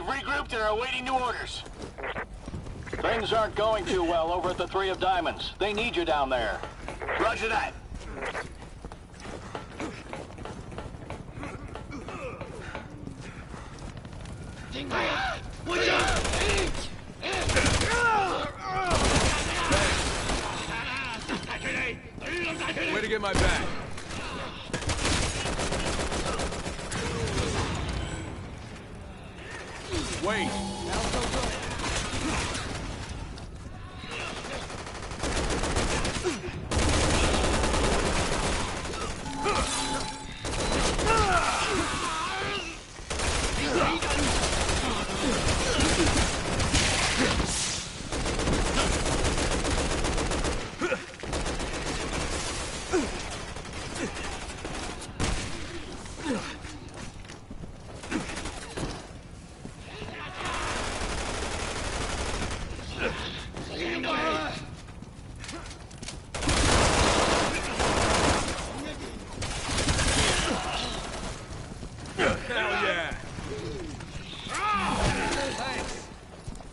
regrouped and are awaiting new orders. Things aren't going too well over at the Three of Diamonds. They need you down there. Roger that. Way to get my back. Wait.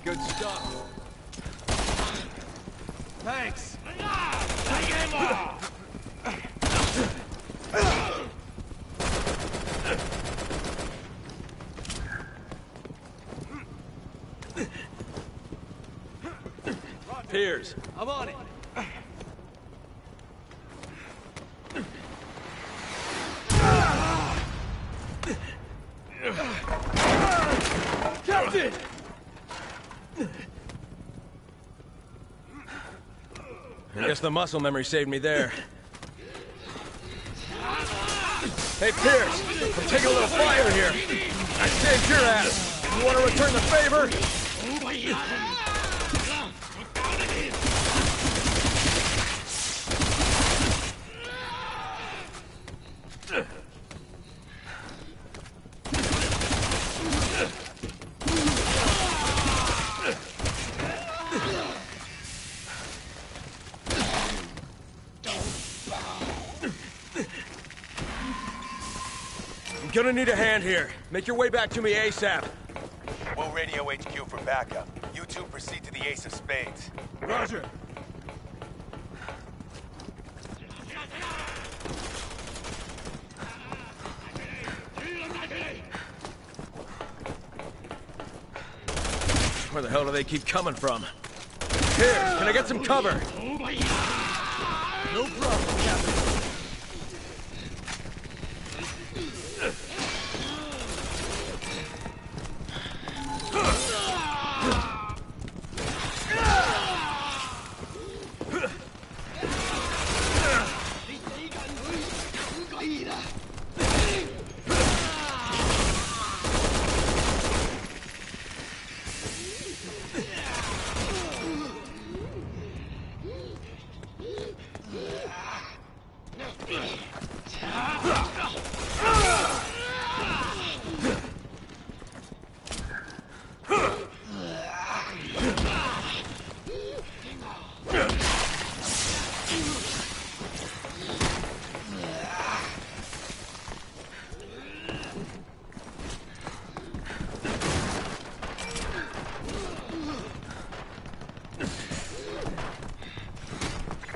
Good stuff. Thanks. Piers, I'm on it. Captain! I guess the muscle memory saved me there. Hey, Piers, I'm taking a little fire here. I saved your ass. You want to return the favor? I'm gonna need a hand here. Make your way back to me ASAP. We'll radio HQ for backup. You two proceed to the Ace of Spades. Roger. Where the hell do they keep coming from? Here, can I get some cover? No problem, Captain.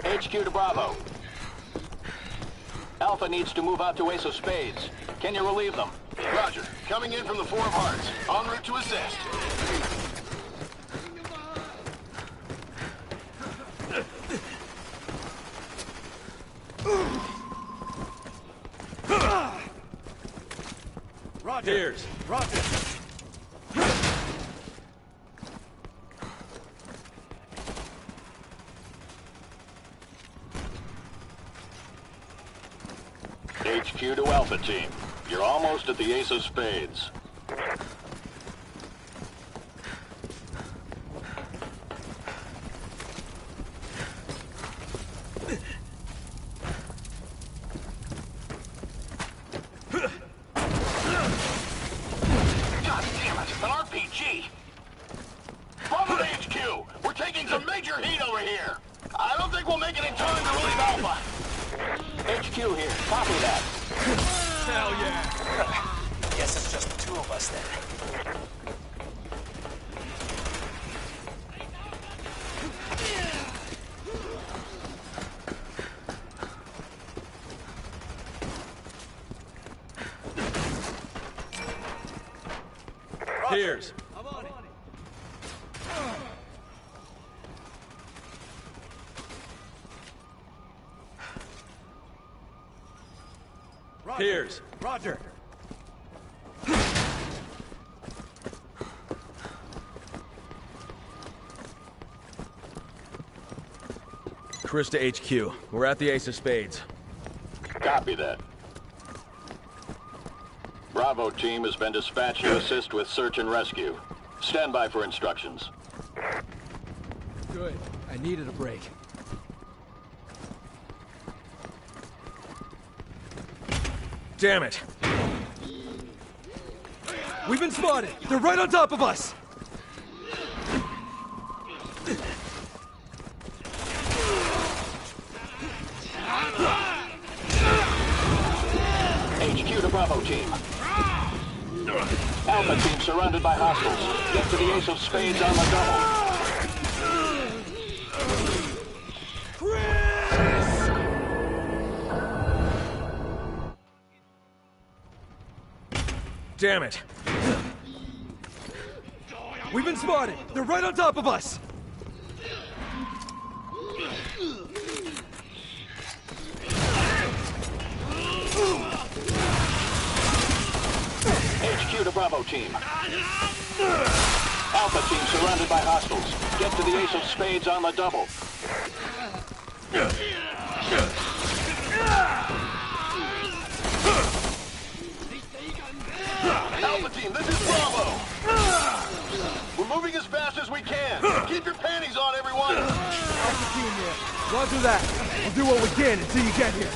HQ to Bravo. Alpha needs to move out to Ace of Spades. Can you relieve them? Roger. Coming in from the Four of Hearts. En route to assist. Roger. Piers. Roger. HQ to Alpha Team. You're almost at the Ace of Spades. God damn it! An RPG! Bravo to HQ! We're taking some major heat over here! I don't think we'll make it in time to relieve Alpha! HQ here. Copy that. Hell yeah. Guess it's just the two of us then. Piers. Piers. Roger. Chris to HQ. We're at the Ace of Spades. Copy that. Bravo team has been dispatched to assist with search and rescue. Stand by for instructions. Good. I needed a break. Damn it. We've been spotted! They're right on top of us! HQ to Bravo team. Alpha team surrounded by hostiles. Get to the Ace of Spades on the double. Damn it. We've been spotted! They're right on top of us! HQ to Bravo team. Alpha team surrounded by hostiles. Get to the Ace of Spades on the double. Alpha team, this is Bravo. We're moving as fast as we can. Keep your panties on, everyone. Alpha team here. Roger that. We'll do what we can until you get here.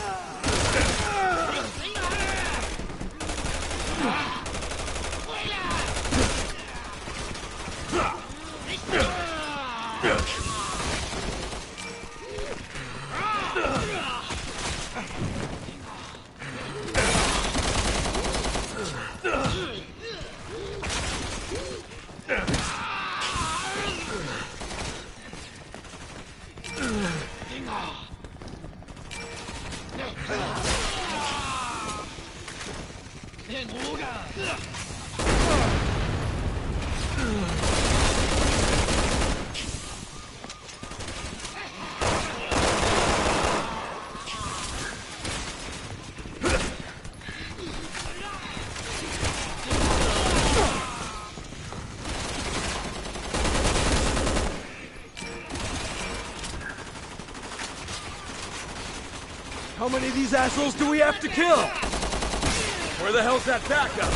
How many of these assholes do we have to kill? Where the hell's that backup?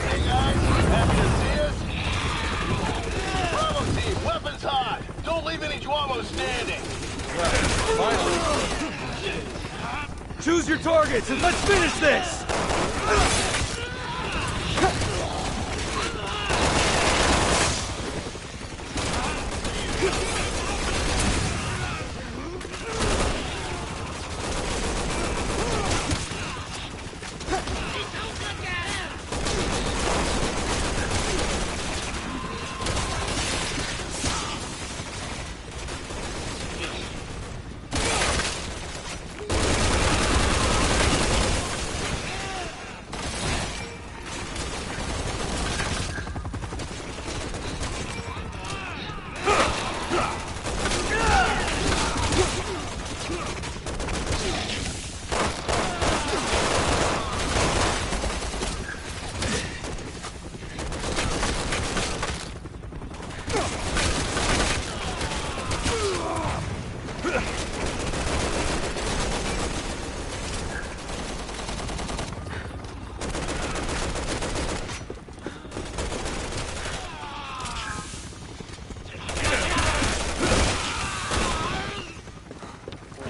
Hey guys, happy to see us? Bravo team, weapons hot. Don't leave any Duamo standing. Choose your targets and let's finish this!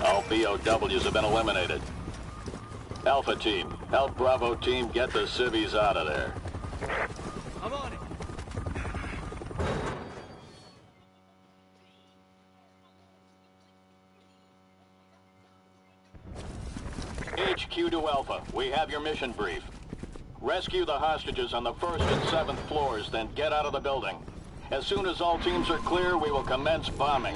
All BOWs have been eliminated. Alpha team, help Bravo team get the civvies out of there. I'm on it. HQ to Alpha. We have your mission brief. Rescue the hostages on the 1st and 7th floors, then get out of the building. As soon as all teams are clear, we will commence bombing.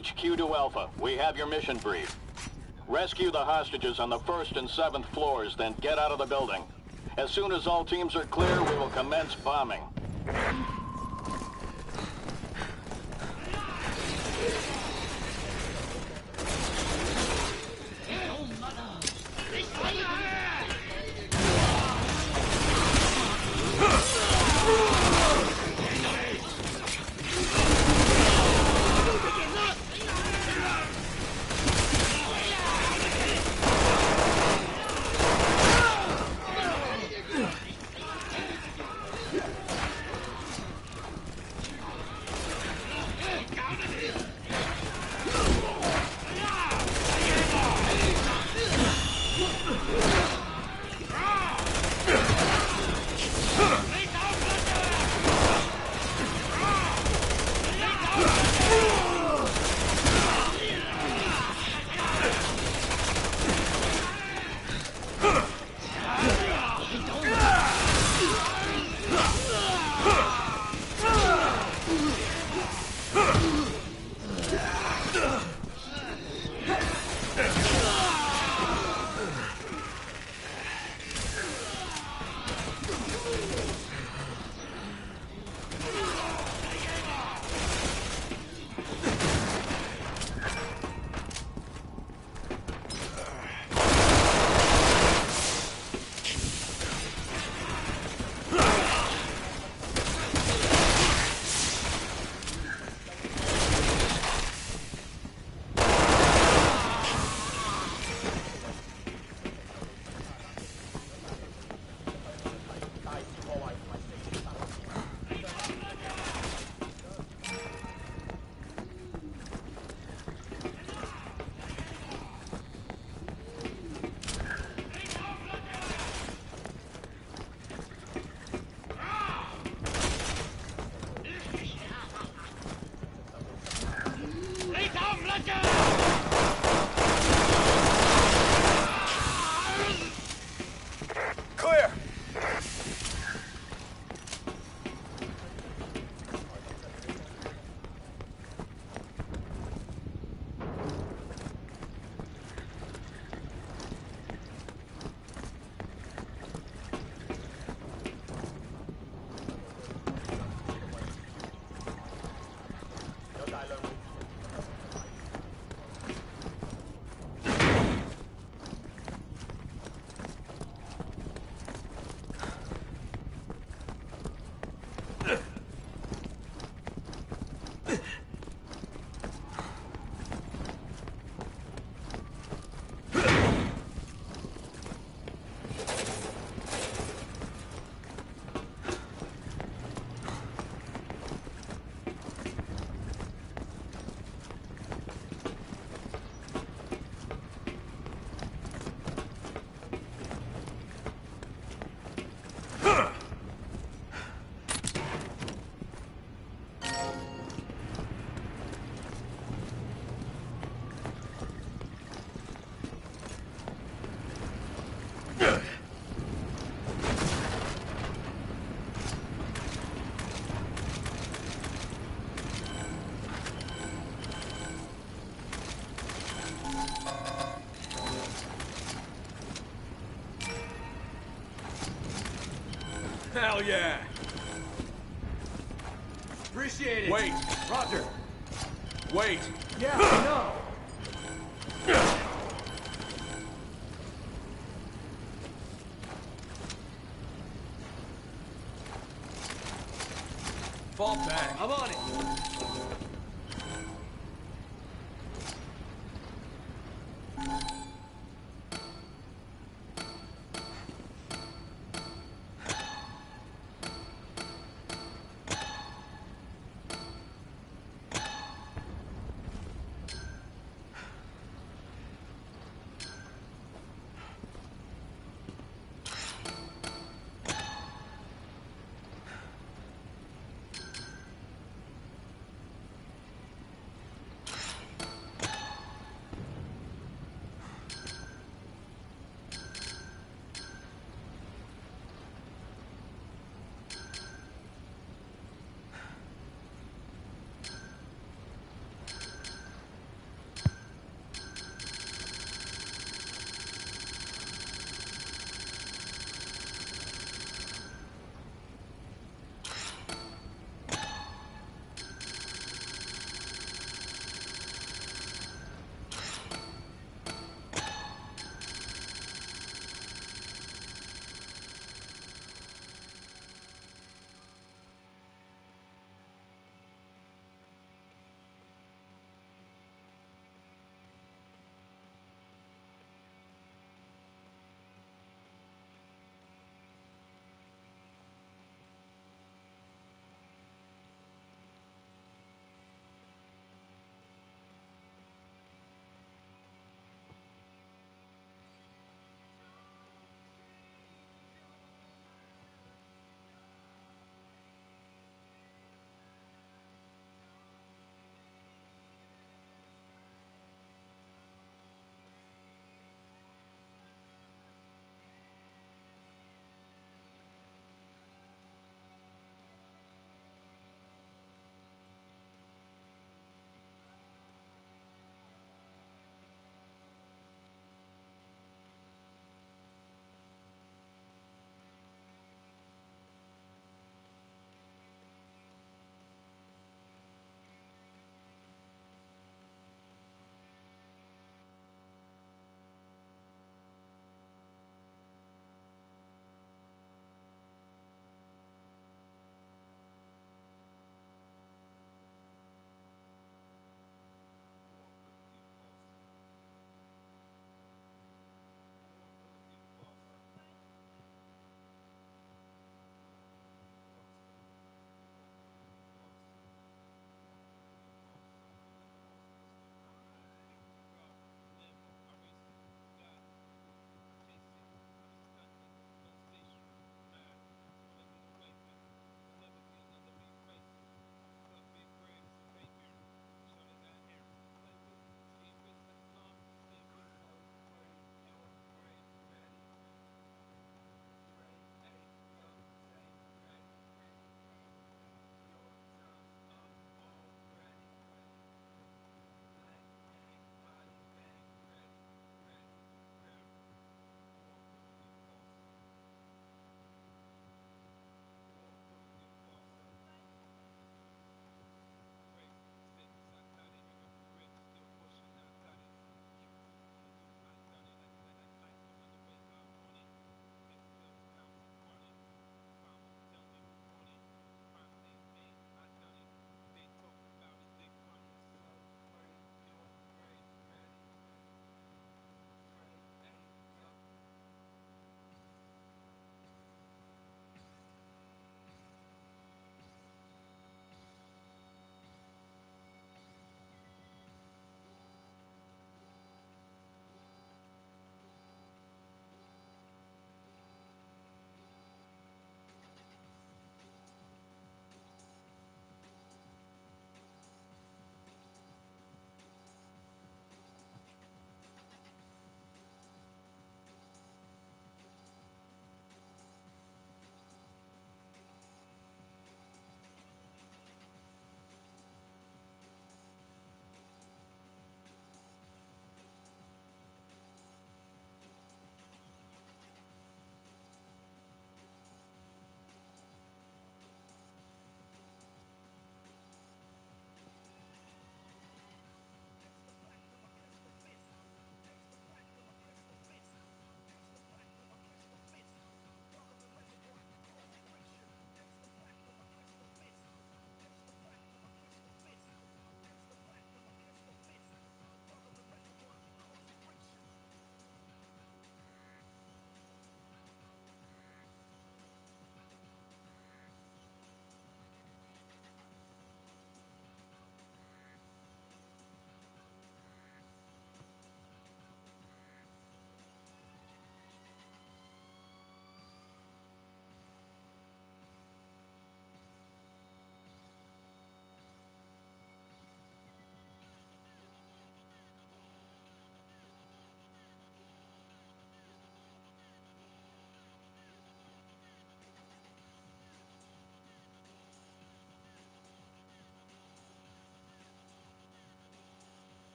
HQ to Alpha. We have your mission brief. Rescue the hostages on the 1st and 7th floors, then get out of the building. As soon as all teams are clear, we will commence bombing. Hell yeah! Appreciate it. Wait! Roger. Wait! Yeah, I know. Fall back. I'm on it.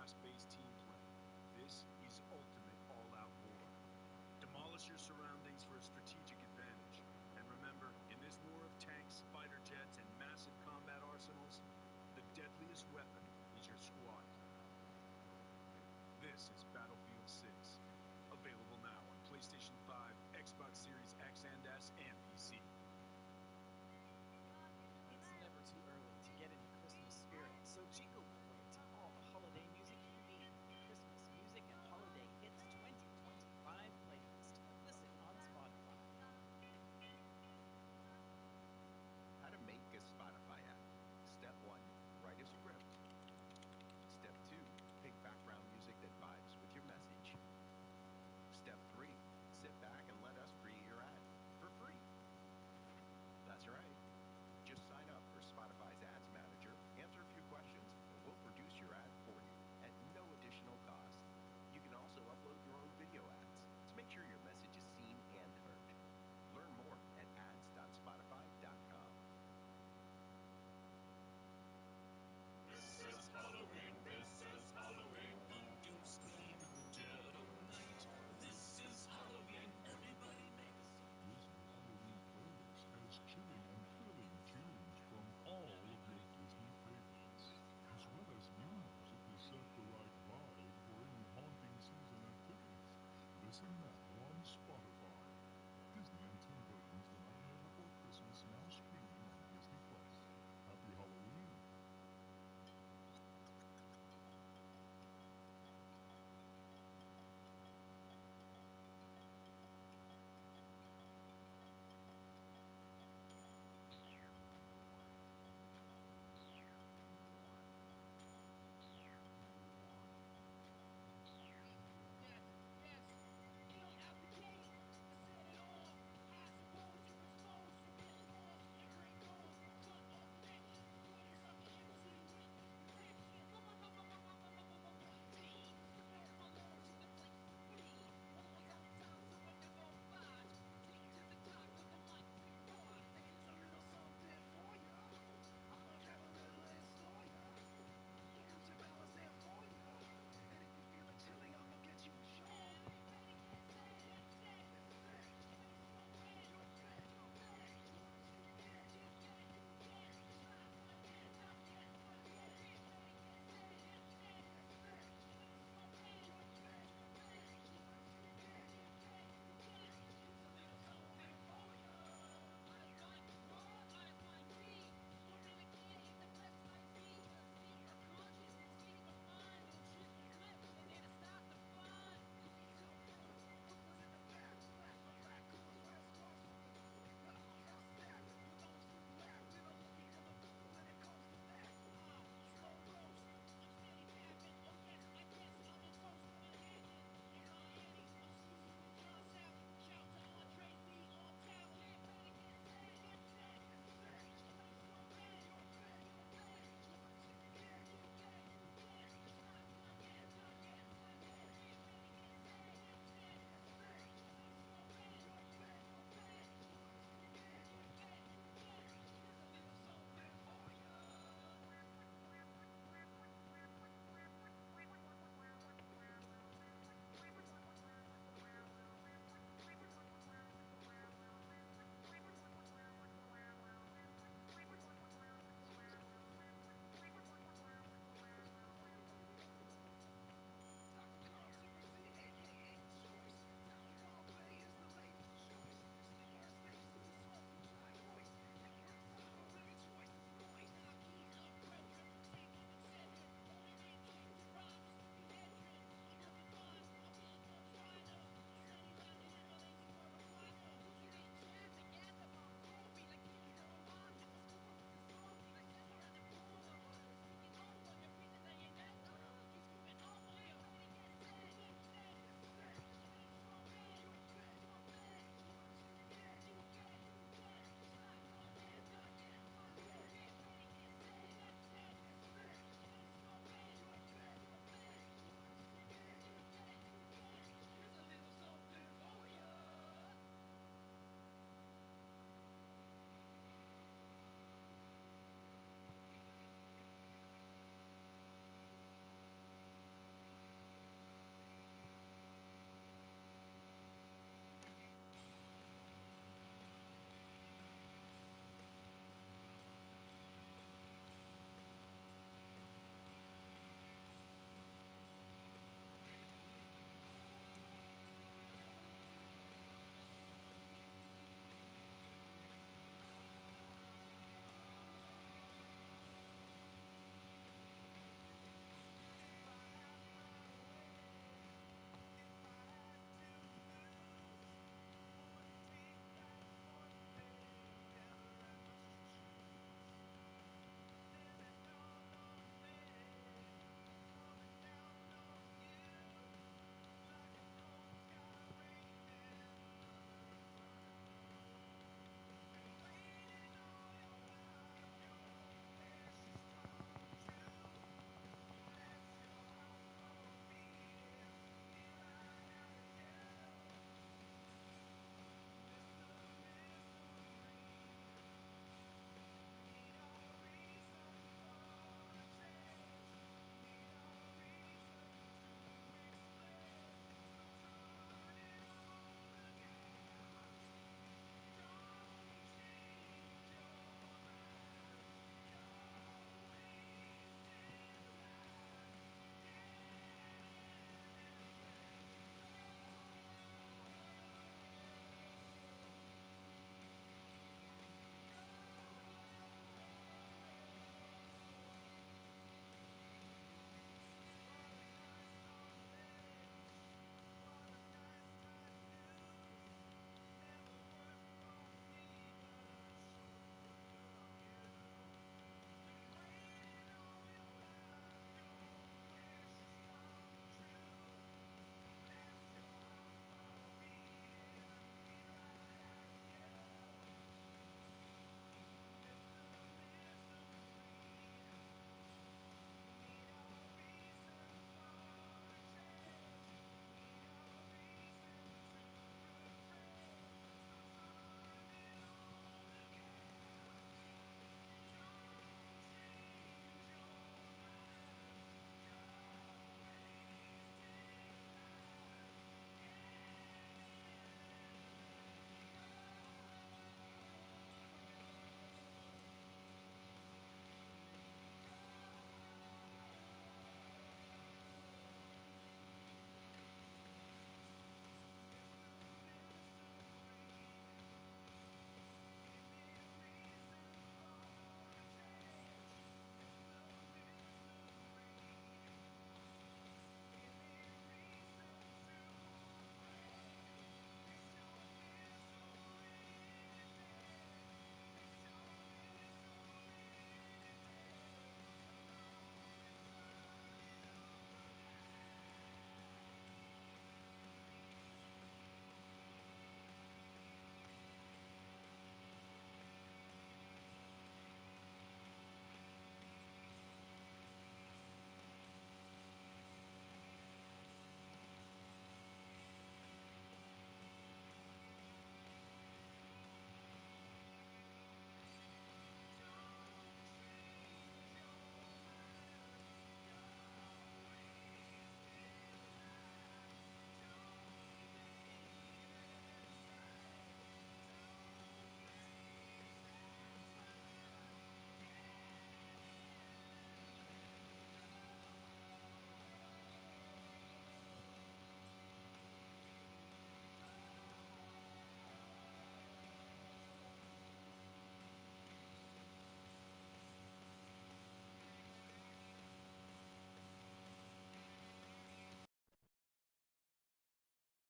trust-based team play. This is ultimate all-out war. Demolish your surroundings for a strategic advantage. And remember, in this war of tanks, fighter jets, and massive combat arsenals, the deadliest weapon is your squad. This is Battlefield 6. Available now on PlayStation 5, Xbox Series X and S, and PC. It's never too early to get into Christmas spirit, so jingle the way to all the holiday music you need. Christmas Music and Holiday Hits 2025 playlist. Listen on Spotify.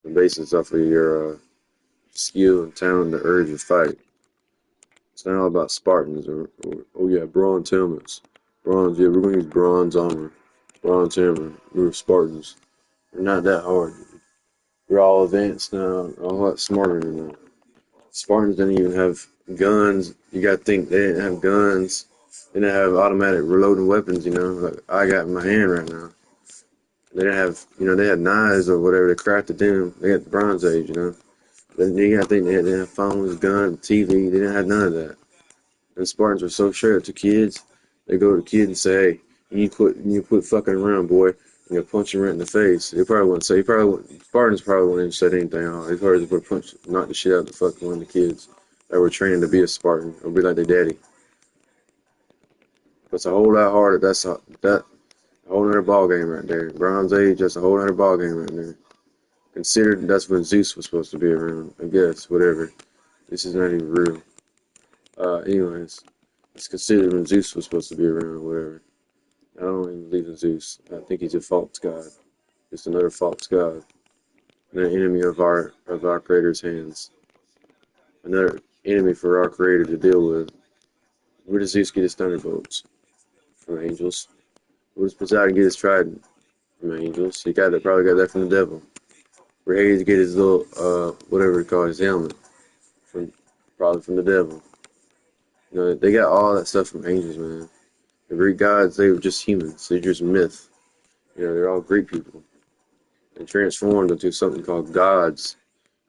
the basis off of your skill and talent, the urge to fight. It's not all about Spartans or oh yeah, bronze helmets. Bronze, yeah, we're gonna use bronze armor. Bronze armor. We're Spartans. We're not that hard. We're all advanced now, a lot smarter than that. Spartans didn't even have guns. You gotta think they didn't have guns. They didn't have automatic reloading weapons, you know, like I got in my hand right now. They didn't have, you know, they had knives or whatever. They crafted them. They got the Bronze Age, you know. Then you gotta think they didn't have phones, guns, TV. They didn't have none of that. And the Spartans were so sure to kids. They go to the kid and say, "Hey, you quit fucking around, boy." And you punch him right in the face. They probably wouldn't say. Spartans probably wouldn't have said anything. They probably just would punch, knock the shit out of the fucking one of the kids that were training to be a Spartan or be like their daddy. But it's a whole lot harder. That's a whole other ball game right there. Bronze Age. That's a whole other ball game right there. Considered that's when Zeus was supposed to be around. I guess whatever. This is not even real. Anyways, it's considered when Zeus was supposed to be around. Whatever. I don't even believe in Zeus. I think he's a false god. Just another false god. And an enemy of our Creator's hands. Another enemy for our Creator to deal with. Where does Zeus get his thunderbolts? From angels. Where does Poseidon get his trident? From angels. Probably got that from the devil. Where Hades get his little whatever it's called, his helmet. Probably from the devil. You know, they got all that stuff from angels, man. The Greek gods, they were just humans. They're just myth. You know, they're all Greek people. And transformed into something called gods.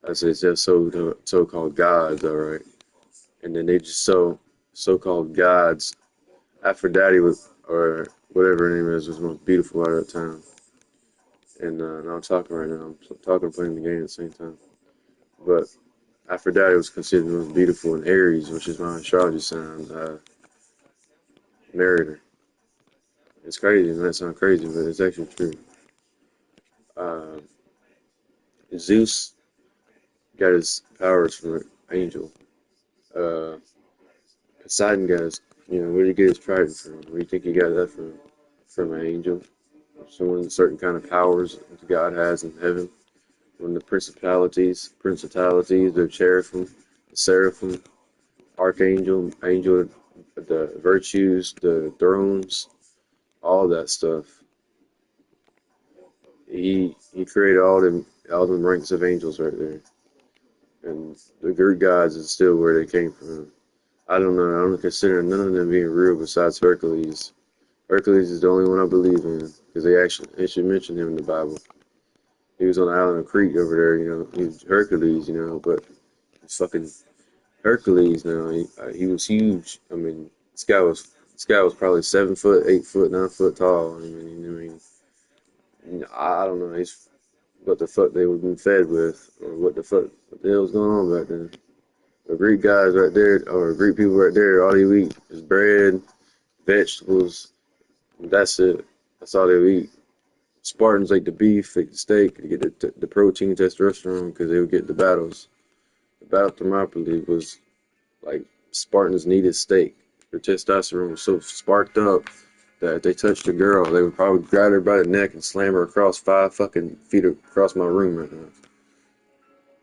I say they're so-called gods, all right. And then they just so-called gods. Aphrodite was, or whatever her name is, was the most beautiful out of that time. And now I'm talking right now. I'm talking and playing the game at the same time. But Aphrodite was considered the most beautiful, and Aries, which is my astrology sign, married her. It's crazy, and that sounds crazy, but it's actually true. Zeus got his powers from an angel. Poseidon got his, you know, where did he get his trident from? Where do you think he got that from? From an angel. Someone certain kind of powers that God has in heaven. When the principalities, the cherubim, the seraphim, archangel, angel, the virtues, the thrones, all that stuff. He created all them ranks of angels right there. And the Greek gods is still where they came from. I don't know. I don't consider none of them being real besides Hercules. Hercules is the only one I believe in because they should mention him in the Bible. He was on the island of Crete over there, you know. He was Hercules, you know, but he's fucking Hercules now. He was huge. I mean, this guy was probably 7 foot, 8 foot, 9 foot tall. I mean, I don't know. He's what the fuck they were being fed with, or what the hell was going on back then. The Greek guys right there, or Greek people right there, all they eat is bread, vegetables. That's it. That's all they eat. Spartans ate the beef, ate the steak, to get the protein, testosterone, because they would get the battles. The Battle of Thermopylae was like Spartans needed steak. Their testosterone was so sparked up that if they touched a girl, they would probably grab her by the neck and slam her across 5 fucking feet across my room right now.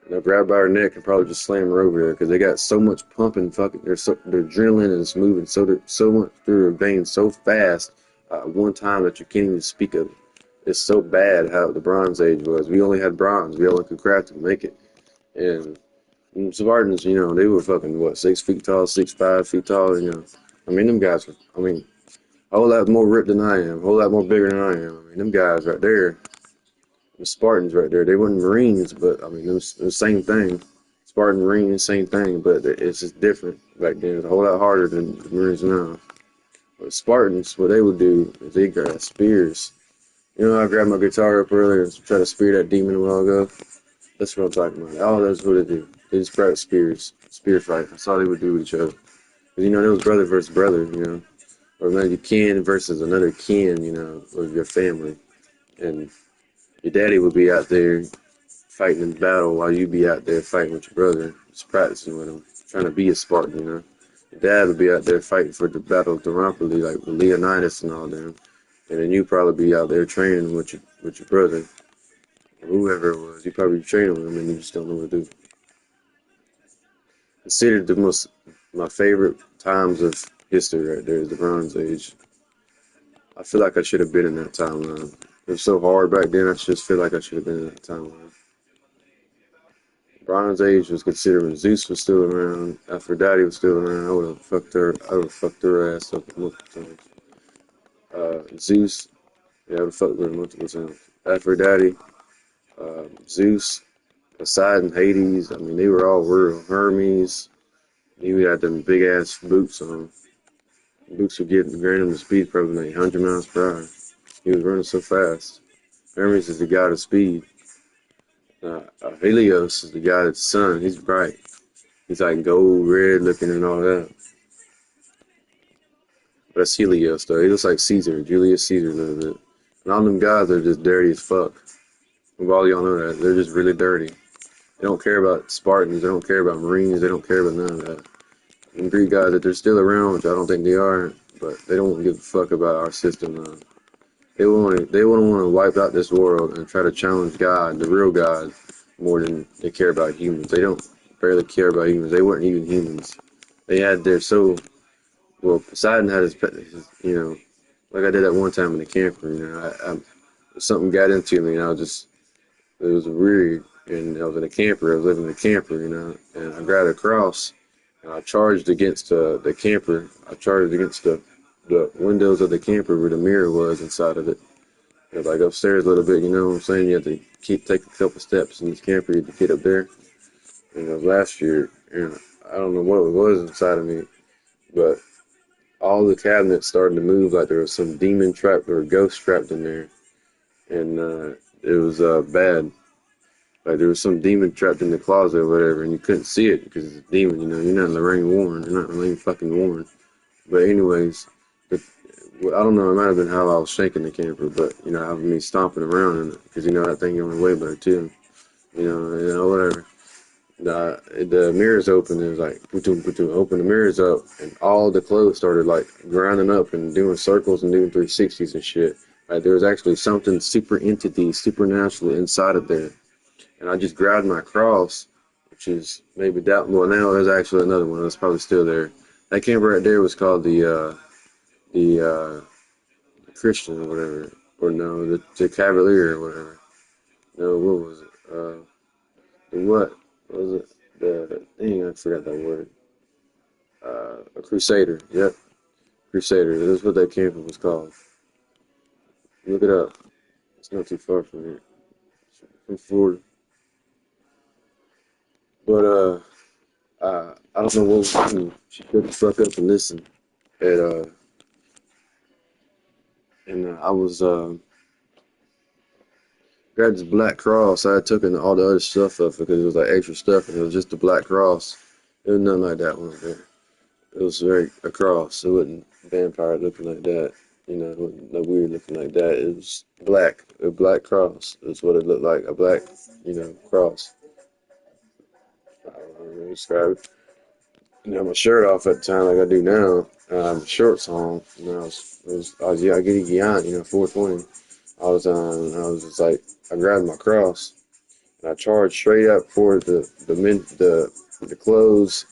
And they'll grab by her neck and probably just slam her over there because they got so much pumping, fucking, their adrenaline is moving so much through their veins so fast at one time that you can't even speak of it. It's so bad how the Bronze Age was. We only had bronze. We only could craft and make it. And Spartans, you know, they were fucking, 6 feet tall, 5 feet tall, you know. I mean, them guys were, a whole lot more ripped than I am, a whole lot more bigger than I am. I mean, them guys right there, the Spartans right there, they weren't Marines, but, it was the same thing. Spartan Marines, same thing, but it's just different back then. It's a whole lot harder than the Marines now. But Spartans, what they would do is they grab spears. You know, I grabbed my guitar up earlier and tried to spear that demon a while ago. That's what I'm talking about. All that's what they do. They just practice spear fight. That's all they would do with each other. Because, you know, it was brother versus brother, you know. Or maybe kin versus another kin, you know, of your family. And your daddy would be out there fighting in battle while you'd be out there fighting with your brother, just practicing with him, trying to be a Spartan, you know. Your dad would be out there fighting for the Battle of Thermopylae, like with Leonidas and all them. And then you'd probably be out there training with your brother. whoever it was. You probably training with him and you just don't know what to do. Considered my favorite times of history right there is the Bronze Age. I feel like I should have been in that timeline. It was so hard back then. I just feel like I should have been in that timeline. Bronze Age was considered when Zeus was still around, Aphrodite was still around. I would have fucked her ass up multiple times. Zeus, yeah, I would have fucked with her multiple times. Aphrodite, Zeus, Poseidon, Hades. I mean, they were all real. Hermes, he had them big ass boots on. Boots would grant him the speed probably like 100 miles per hour. He was running so fast. Hermes is the god of speed. Helios is the god of the sun. He's bright. He's like gold, red looking and all that. But that's Helios though. He looks like Caesar, Julius Caesar a little bit. And all them guys are just dirty as fuck. All y'all know that. They're just really dirty. They don't care about Spartans. They don't care about Marines. They don't care about none of that. And Greek guys, that they're still around, which I don't think they are, but they don't give a fuck about our system now. They wouldn't want to wipe out this world and try to challenge God, the real God, more than they care about humans. They don't barely care about humans. They weren't even humans. They had their soul. Well, Poseidon had his, like I did that one time in the camper. Something got into me, and it was weird. And I was in a camper. I was living in a camper, and I grabbed a cross, and I charged against the camper. I charged against the windows of the camper where the mirror was inside of it. It was like upstairs a little bit, you know what I'm saying? You have to take a couple steps in this camper to get up there. And it was last year, and I don't know what it was inside of me, but all the cabinets started to move like there was some demon trapped or ghost trapped in there. And it was bad. Like there was some demon trapped in the closet or whatever, and you couldn't see it because it's a demon, You're not Lorraine Warren. You're not Lorraine fucking Warren. But anyways, I don't know, it might have been how I was shaking the camper, but, having me stomping around in it, because, that thing going way better, too. Whatever. The mirrors opened, it was like, open the mirrors up, and all the clothes started, like, grinding up and doing circles and doing 360s and shit. Like, there was actually something supernatural inside of there. And I just grabbed my cross, which is maybe that, well, now there's actually another one that's probably still there. That camper right there was called the Christian or whatever, or no, the Cavalier or whatever. No, what was it? What was it? I forgot that word. A Crusader. Yep, Crusader. That's what that camper was called. Look it up. It's not too far from here. From Florida. But I don't know what was happening. She couldn't fuck up and listen. And I was grabbed this black cross. I had taken all the other stuff off because it was like extra stuff, and it was just the black cross. It was nothing like that one there. It was a cross. It wasn't vampire looking like that. It wasn't no weird looking like that. It was black. A black cross is what it looked like. A black, cross. I don't know how to describe it. My shirt off at the time like I do now. Shorts on. I was getting beyond, 420. I was just like, I grabbed my cross and I charged straight up for the clothes.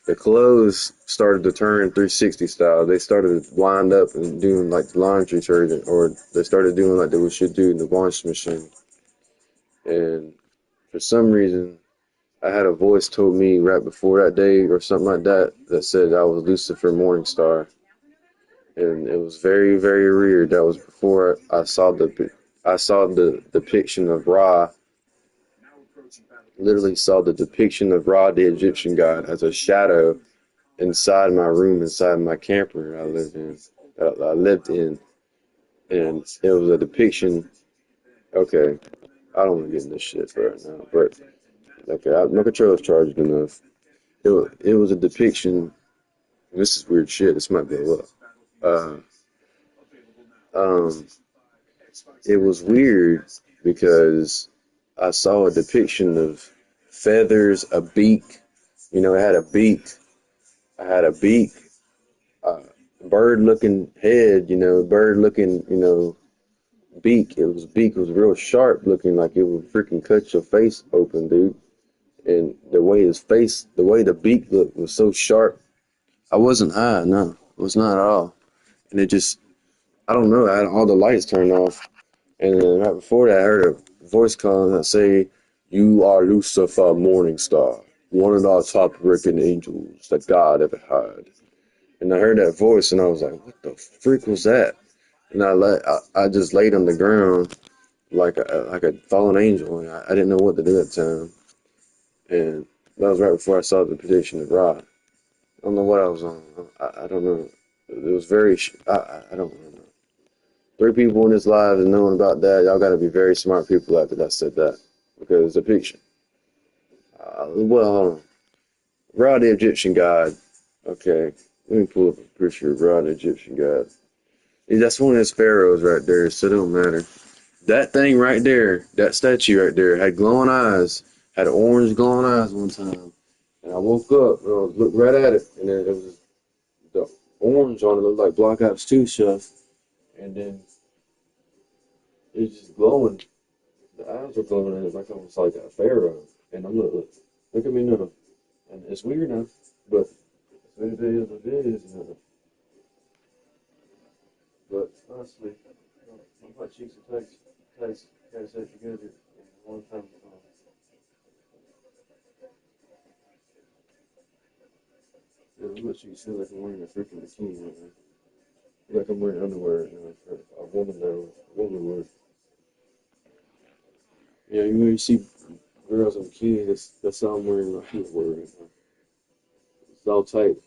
The clothes started to turn 360 style. They started to wind up and doing like the laundry detergent, or they started doing like they should do in the washing machine. And for some reason, I had a voice told me right before that day or something like that said I was Lucifer Morningstar. And it was very, very weird. That was before I saw the depiction of Ra. Literally saw the depiction of Ra, the Egyptian god, as a shadow inside my room, inside my camper I lived in. And it was a depiction. Okay, I don't want to get in this shit right now, but okay, my controller's charged enough. It was a depiction. This is weird shit. This might blow up. It was weird because I saw a depiction of feathers, a beak. It had a beak. I had a beak, bird-looking head. Bird-looking. beak. Beak was real sharp looking, like it would freaking cut your face open, dude. And the way the beak looked was so sharp. I wasn't high, no, it was not at all. And it just, I don't know, I had all the lights turned off. And then right before that, I heard a voice calling that say, "You are Lucifer Morningstar, one of our top ranking angels that God ever had." And I heard that voice, and I was like, "What the freak was that?" And I just laid on the ground like a fallen angel. And I didn't know what to do at the time. And that was right before I saw the prediction of Ra. I don't know what I was on. I don't know. It was very. I don't know. Three people in this live and knowing about that, y'all got to be very smart people after that said that, because the picture. Well, Ra the Egyptian god. Okay, let me pull up a picture of Ra the Egyptian god. That's one of his pharaohs right there, so it don't matter. That thing right there, that statue right there, had glowing eyes, had orange glowing eyes one time. And I woke up and I looked right at it, and then it was the orange on it looked like Black Ops 2 stuff. And then it's just glowing. The eyes are glowing, and it's like almost like a pharaoh. And I'm look at me now. And it's weird now, but it is what it is now. But honestly, my cheeks are tight together one time. Yeah, my cheeks feel like I'm wearing a freaking bikini right now. Like I'm wearing underwear, for a woman though. Woman wear. Yeah, when you see girls in bikinis, that's how I'm wearing my underwear right now. It's all tight.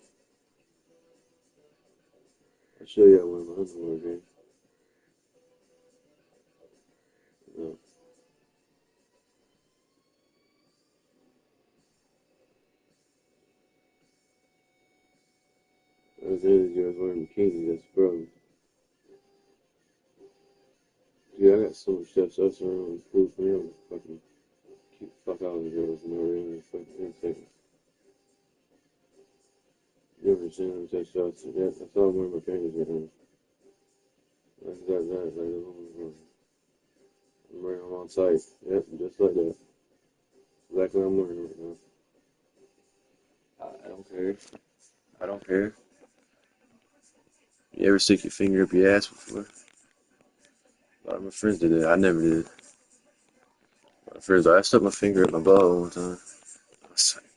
I'll show you how I wear my underwear, man. Yeah. As it is, you guys wearing bikini, that's the problem. Yeah, I got so much testosterone and proof for him. Fucking keep the fuck out of the girls and everything. Fucking irritating. You ever seen them testosterone? Yeah, that's all I'm wearing my panties right now. That's that. I'm wearing them on tight. Yep, just like that. Exactly what I'm wearing right now. I don't care. I don't care. You ever stick your finger up your ass before? A lot of my friends did it. I never did. My friends, I stuck my finger up my butthole one time. I was like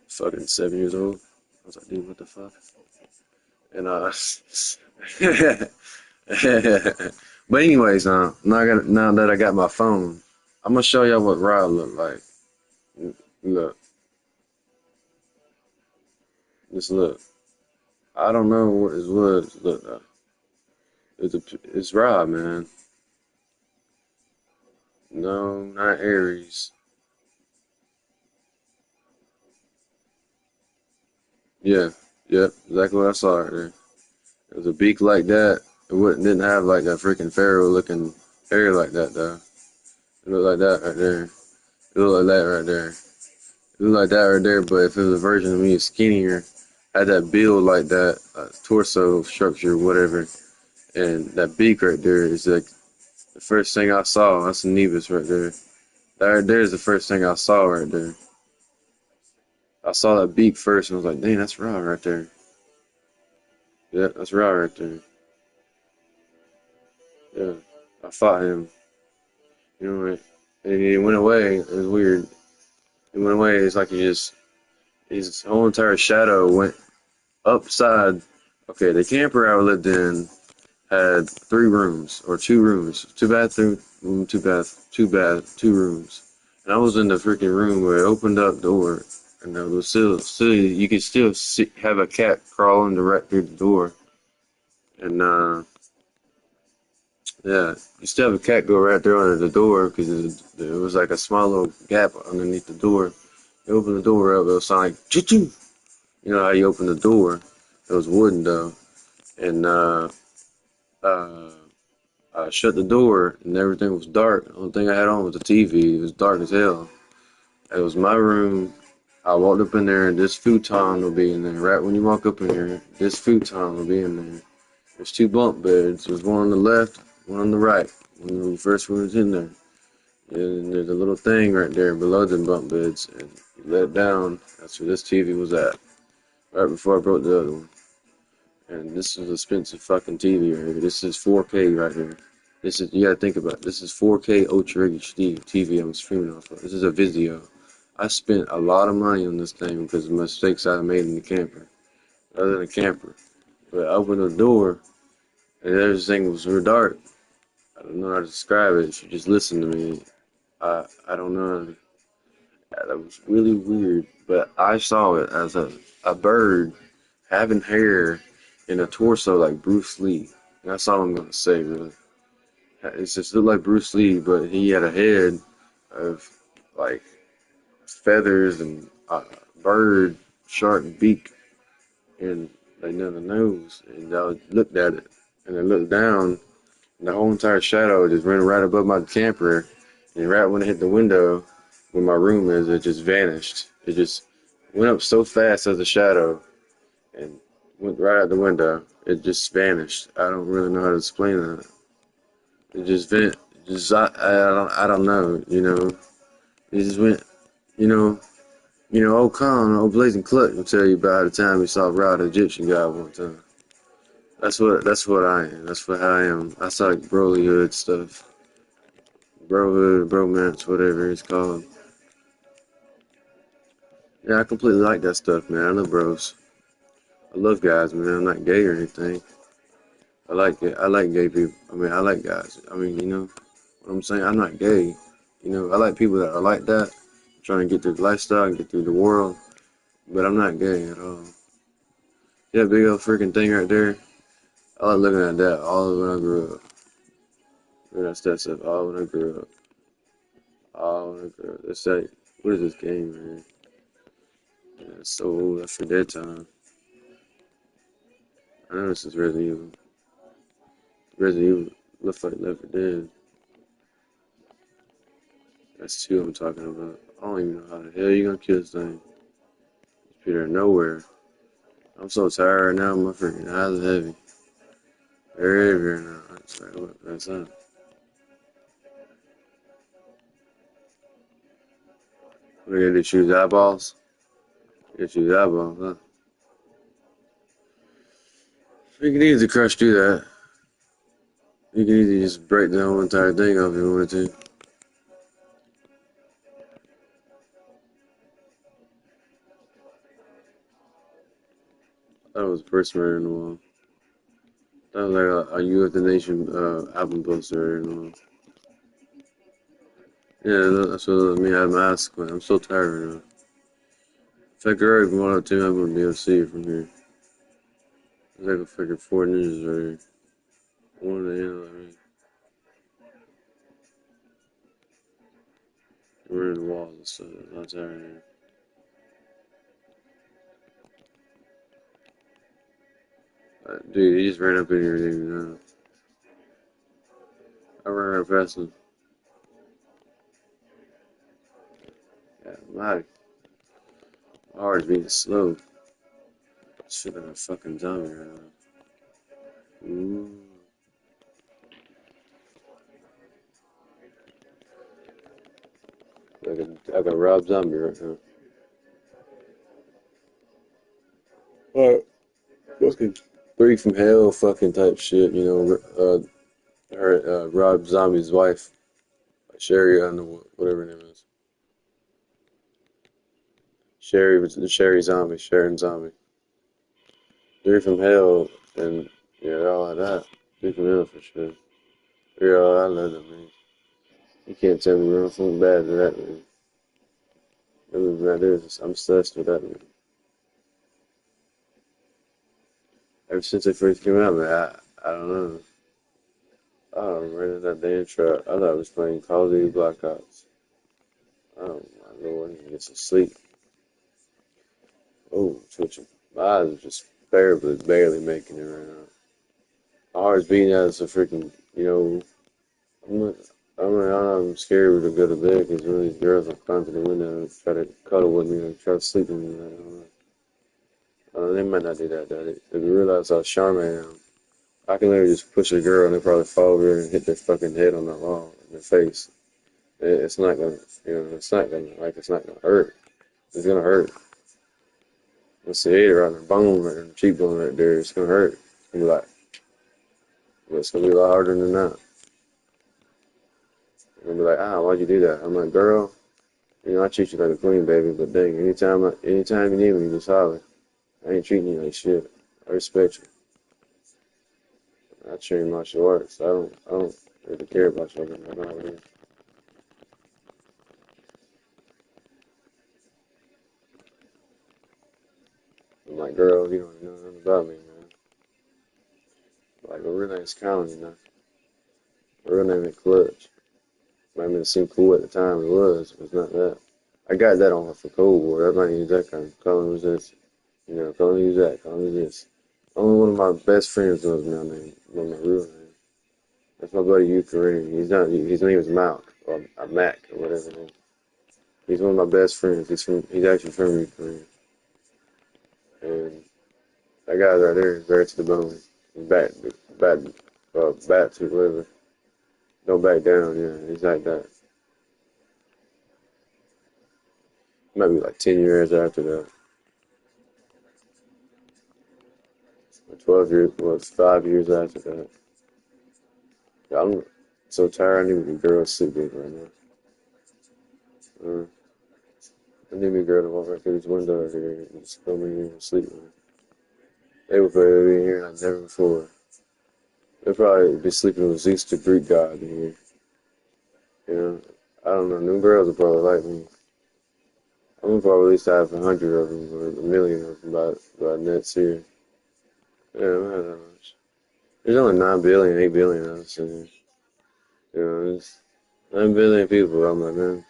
fucking 7 years old. I was like, dude, what the fuck? And but anyways, now that I got my phone, I'm gonna show y'all what Rod looked like. Look, just look. I don't know what his words look like. It's Rod, man. No, not Aries. Yeah, yep, exactly what I saw right there. It was a beak like that. Didn't have like a freaking pharaoh looking hair like that though. It looked like that right there. It looked like that right there. It looked like that right there, but if it was a version of me skinnier, had that build like that, torso structure, whatever, and that beak right there is like the first thing I saw. That's a Nevis right there. That right there is the first thing I saw right there. I saw that beak first and I was like, dang, that's Ra right there. Yeah, that's Ra right there. Yeah, I fought him. You know, and he went away. It was weird. He went away. It's like his whole entire shadow went upside. Okay, the camper I lived in had 3 rooms or 2 rooms, 2 bathroom, two rooms. And I was in the freaking room where it opened up door, and there was still you could still have a cat crawling right through the door, and yeah, you still have a cat go right there under the door because there was like a small little gap underneath the door. You open the door up, it was sound like choo-choo. You know how you open the door? It was wooden though, and uh, I shut the door and everything was dark. The only thing I had on was the TV. It was dark as hell. It was my room. I walked up in there and this futon will be in there. Right when you walk up in here, this futon will be in there. There's 2 bunk beds. There's one on the left, one on the right. when we first went in there. And there's a little thing right there below the bunk beds, and you let it down. That's where this TV was at, right before I broke the other one. And this is an expensive fucking TV right here. This is 4K right here. This is, you gotta think about it. This is 4K Ultra HD TV I'm streaming off of. This is a Vizio. I spent a lot of money on this thing because of mistakes I made in the camper. Other than a camper. But I opened the door, and everything was real dark. I don't know how to describe it. If you just listen to me, I don't know. That was really weird. But I saw it as a bird having hair and a torso like Bruce Lee. And that's all I'm gonna say, really. It just looked like Bruce Lee, but he had a head of like feathers and a bird, shark beak, and another nose. And I looked at it, and I looked down, and the whole entire shadow just ran right above my camper. And right when it hit the window where my room is, it just vanished. It just went up so fast as a shadow and went right out the window. It just vanished. I don't really know how to explain that. It just went. Just I don't know. You know, it just went. You know. Old Khan, old Blazing Cluck will tell you about the time he saw Rod the Egyptian guy one time. That's what I am. That's what I am. I saw like brolyhood stuff. Brohood, bromance, whatever it's called. Yeah, I completely like that stuff, man. I love bros. I love guys, man. I'm not gay or anything. I like it. I like gay people. I mean, I like guys. I mean, you know what I'm saying? I'm not gay. You know, I like people that are like that, trying to get through the lifestyle and get through the world. But I'm not gay at all. Yeah, big old freaking thing right there. I like looking at that all when I grew up. When I that stuff all when I grew up. All when I grew up. It's like, what is this game, man? Yeah, it's so old. I forget time. I know this is Resident Evil. Resident Evil looks like Left 4 Dead. That's 2 I'm talking about. I don't even know how the hell you gonna kill this thing. It's Peter nowhere. I'm so tired right now, my freaking eyes are heavy. They're heavier now. It's like, what? That's up. We're gonna do choose eyeballs? You choose eyeballs, huh? You can easily crush through that. You can easily just break the whole entire thing off if you wanted to. That was the first murder in the wall. That was like a You of the Nation album poster in the wall. Yeah, that's what me had my eyes squint. I'm so tired right now. If I could hurry from 102, I'm gonna be able to see it from here. There's like a freaking 4 ninjas right here. One of the end, I mean. We're in the walls and stuff. I'm not tired here. Dude, he just ran up in here, didn't even know. I ran right past him. Yeah, my heart's beating slow. Shit like a fucking zombie right now. Ooh. Like a Rob Zombie right now. Alright. Fucking 3 from Hell fucking type shit, you know, Rob Zombie's wife. Sherry, I don't know whatever her name is. Sherry Zombie, Sharon Zombie. 3 from Hell, and yeah, all of that. 3 from Hell for sure. Yeah, I love that man. You can't tell me wrong something bad to that man. That movie right there, I'm obsessed with that man. Ever since it first came out, man, I don't know. I don't remember that damn truck. I thought I was playing Call of Duty Black Ops. Oh my lord, I need to get some sleep. Oh, twitching. My eyes are just barely making it right now. My heart's beating out of some freaking, you know, I'm scared to go to bed because one of these girls will climb through the window and try to cuddle with me or try to sleep with me. I don't know. They might not do that, though. They realize how charming I am. I can literally just push a girl and they probably fall over and hit their fucking head on the wall in their face. It's not gonna, it's not gonna hurt. It's gonna hurt. Let's see it right on the bone, right on the cheekbone right there. It's gonna hurt. It's gonna be a lot harder than that. And they'll be like, why'd you do that? I'm like, girl, I treat you like a queen, baby, but dang, anytime you need me, you just holler. I ain't treating you like shit. I respect you. I train martial arts. I don't really care about you. I know how it is. I'm like, girl, you don't know nothing about me, man. Like, my real name's Colin, My real name is Clutch. Might have seem cool at the time, it was, but it's not that. I got that on her for Cold War. Everybody used that kind of. Colin was this. Colin used that. Colin was this. Only one of my best friends knows my name, know my real name. That's my buddy Ukraine. He's not. His name is Malk or Mac or whatever. It is. He's one of my best friends. He's actually from Ukraine, and that guy's right there is bare to the bone. He's back to whatever. Don't back down. Yeah, he's like that. Might be like 10 years after that. Or 12 years. Well, it's 5 years after that. Yeah, I'm so tired. I need a girl to sleep with right now. I need me a girl to walk right through this window right here and just come in here and sleep with her. They would probably be here like never before. They'd probably be sleeping with Zeus the Greek god in here. I don't know. New girls will probably like me. I'm gonna probably at least have 100 of them or 1,000,000 of them by next year. Yeah, I don't have that much. There's only 9 billion, 8 billion of us in here. There's 9 billion people. I'm like, man,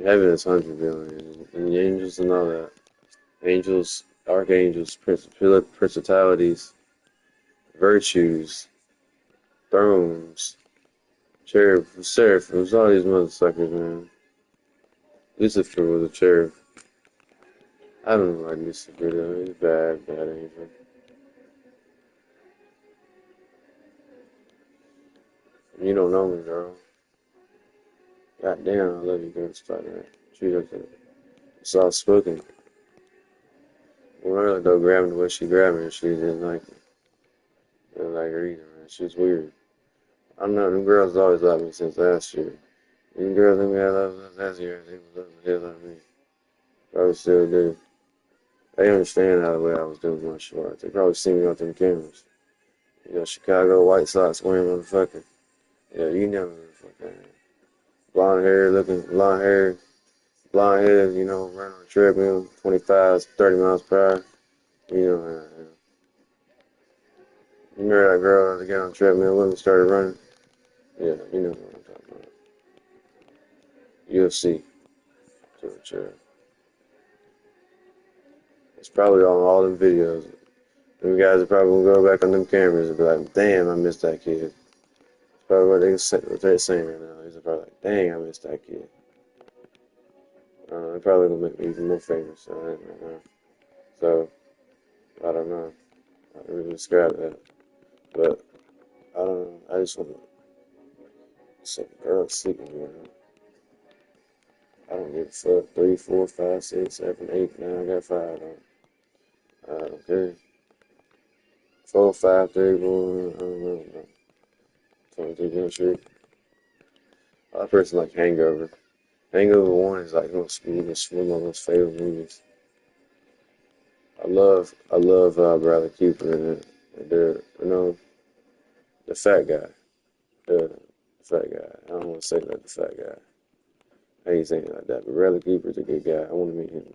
heaven is 100 billion. And the angels and all that. Angels, archangels, principalities, virtues, thrones, seraphims, all these motherfuckers, man. Lucifer was a cherub. I don't like Lucifer though. He's bad angel. You don't know me, girl. God damn, I love you, girl. Stop that. She looked at it. Soft spoken. Well, really though, grabbing the way she grabbed me, she didn't like it. Didn't like her either, man. She was weird. I don't know, them girls always loved me since last year. Them girls that we had last year, they was loving the hell out of me. Probably still do. They understand how the way I was doing martial arts. They probably see me on them cameras. Chicago White Sox wearing motherfucker. Yeah, you know motherfucker. Blonde hair, blonde head, running on a treadmill, 25, 30 miles per hour. You remember that girl that got on the treadmill with me started running? Yeah, you know what I'm talking about. UFC. It's probably on all them videos. Them guys are probably gonna go back on them cameras and be like, damn, I missed that kid. That's probably what they're saying right now. They're probably like, dang, I missed that kid. They're probably gonna make me even more famous. So, I don't know. I don't really describe that. But, I don't know. I just want to say, girl, sleeping here. I don't give a fuck. 3, 4, 5, 6, 7, 8, 9. I got 5 on. I don't care. 4, 5, 3, 1. I don't know. 23 Jump Street. I personally like Hangover. Hangover 1 is like one of my most favorite movies. I love Bradley Cooper in it. The fat guy. The fat guy. I don't want to say like the fat guy. I hate saying it like that, but Bradley Cooper's a good guy. I want to meet him.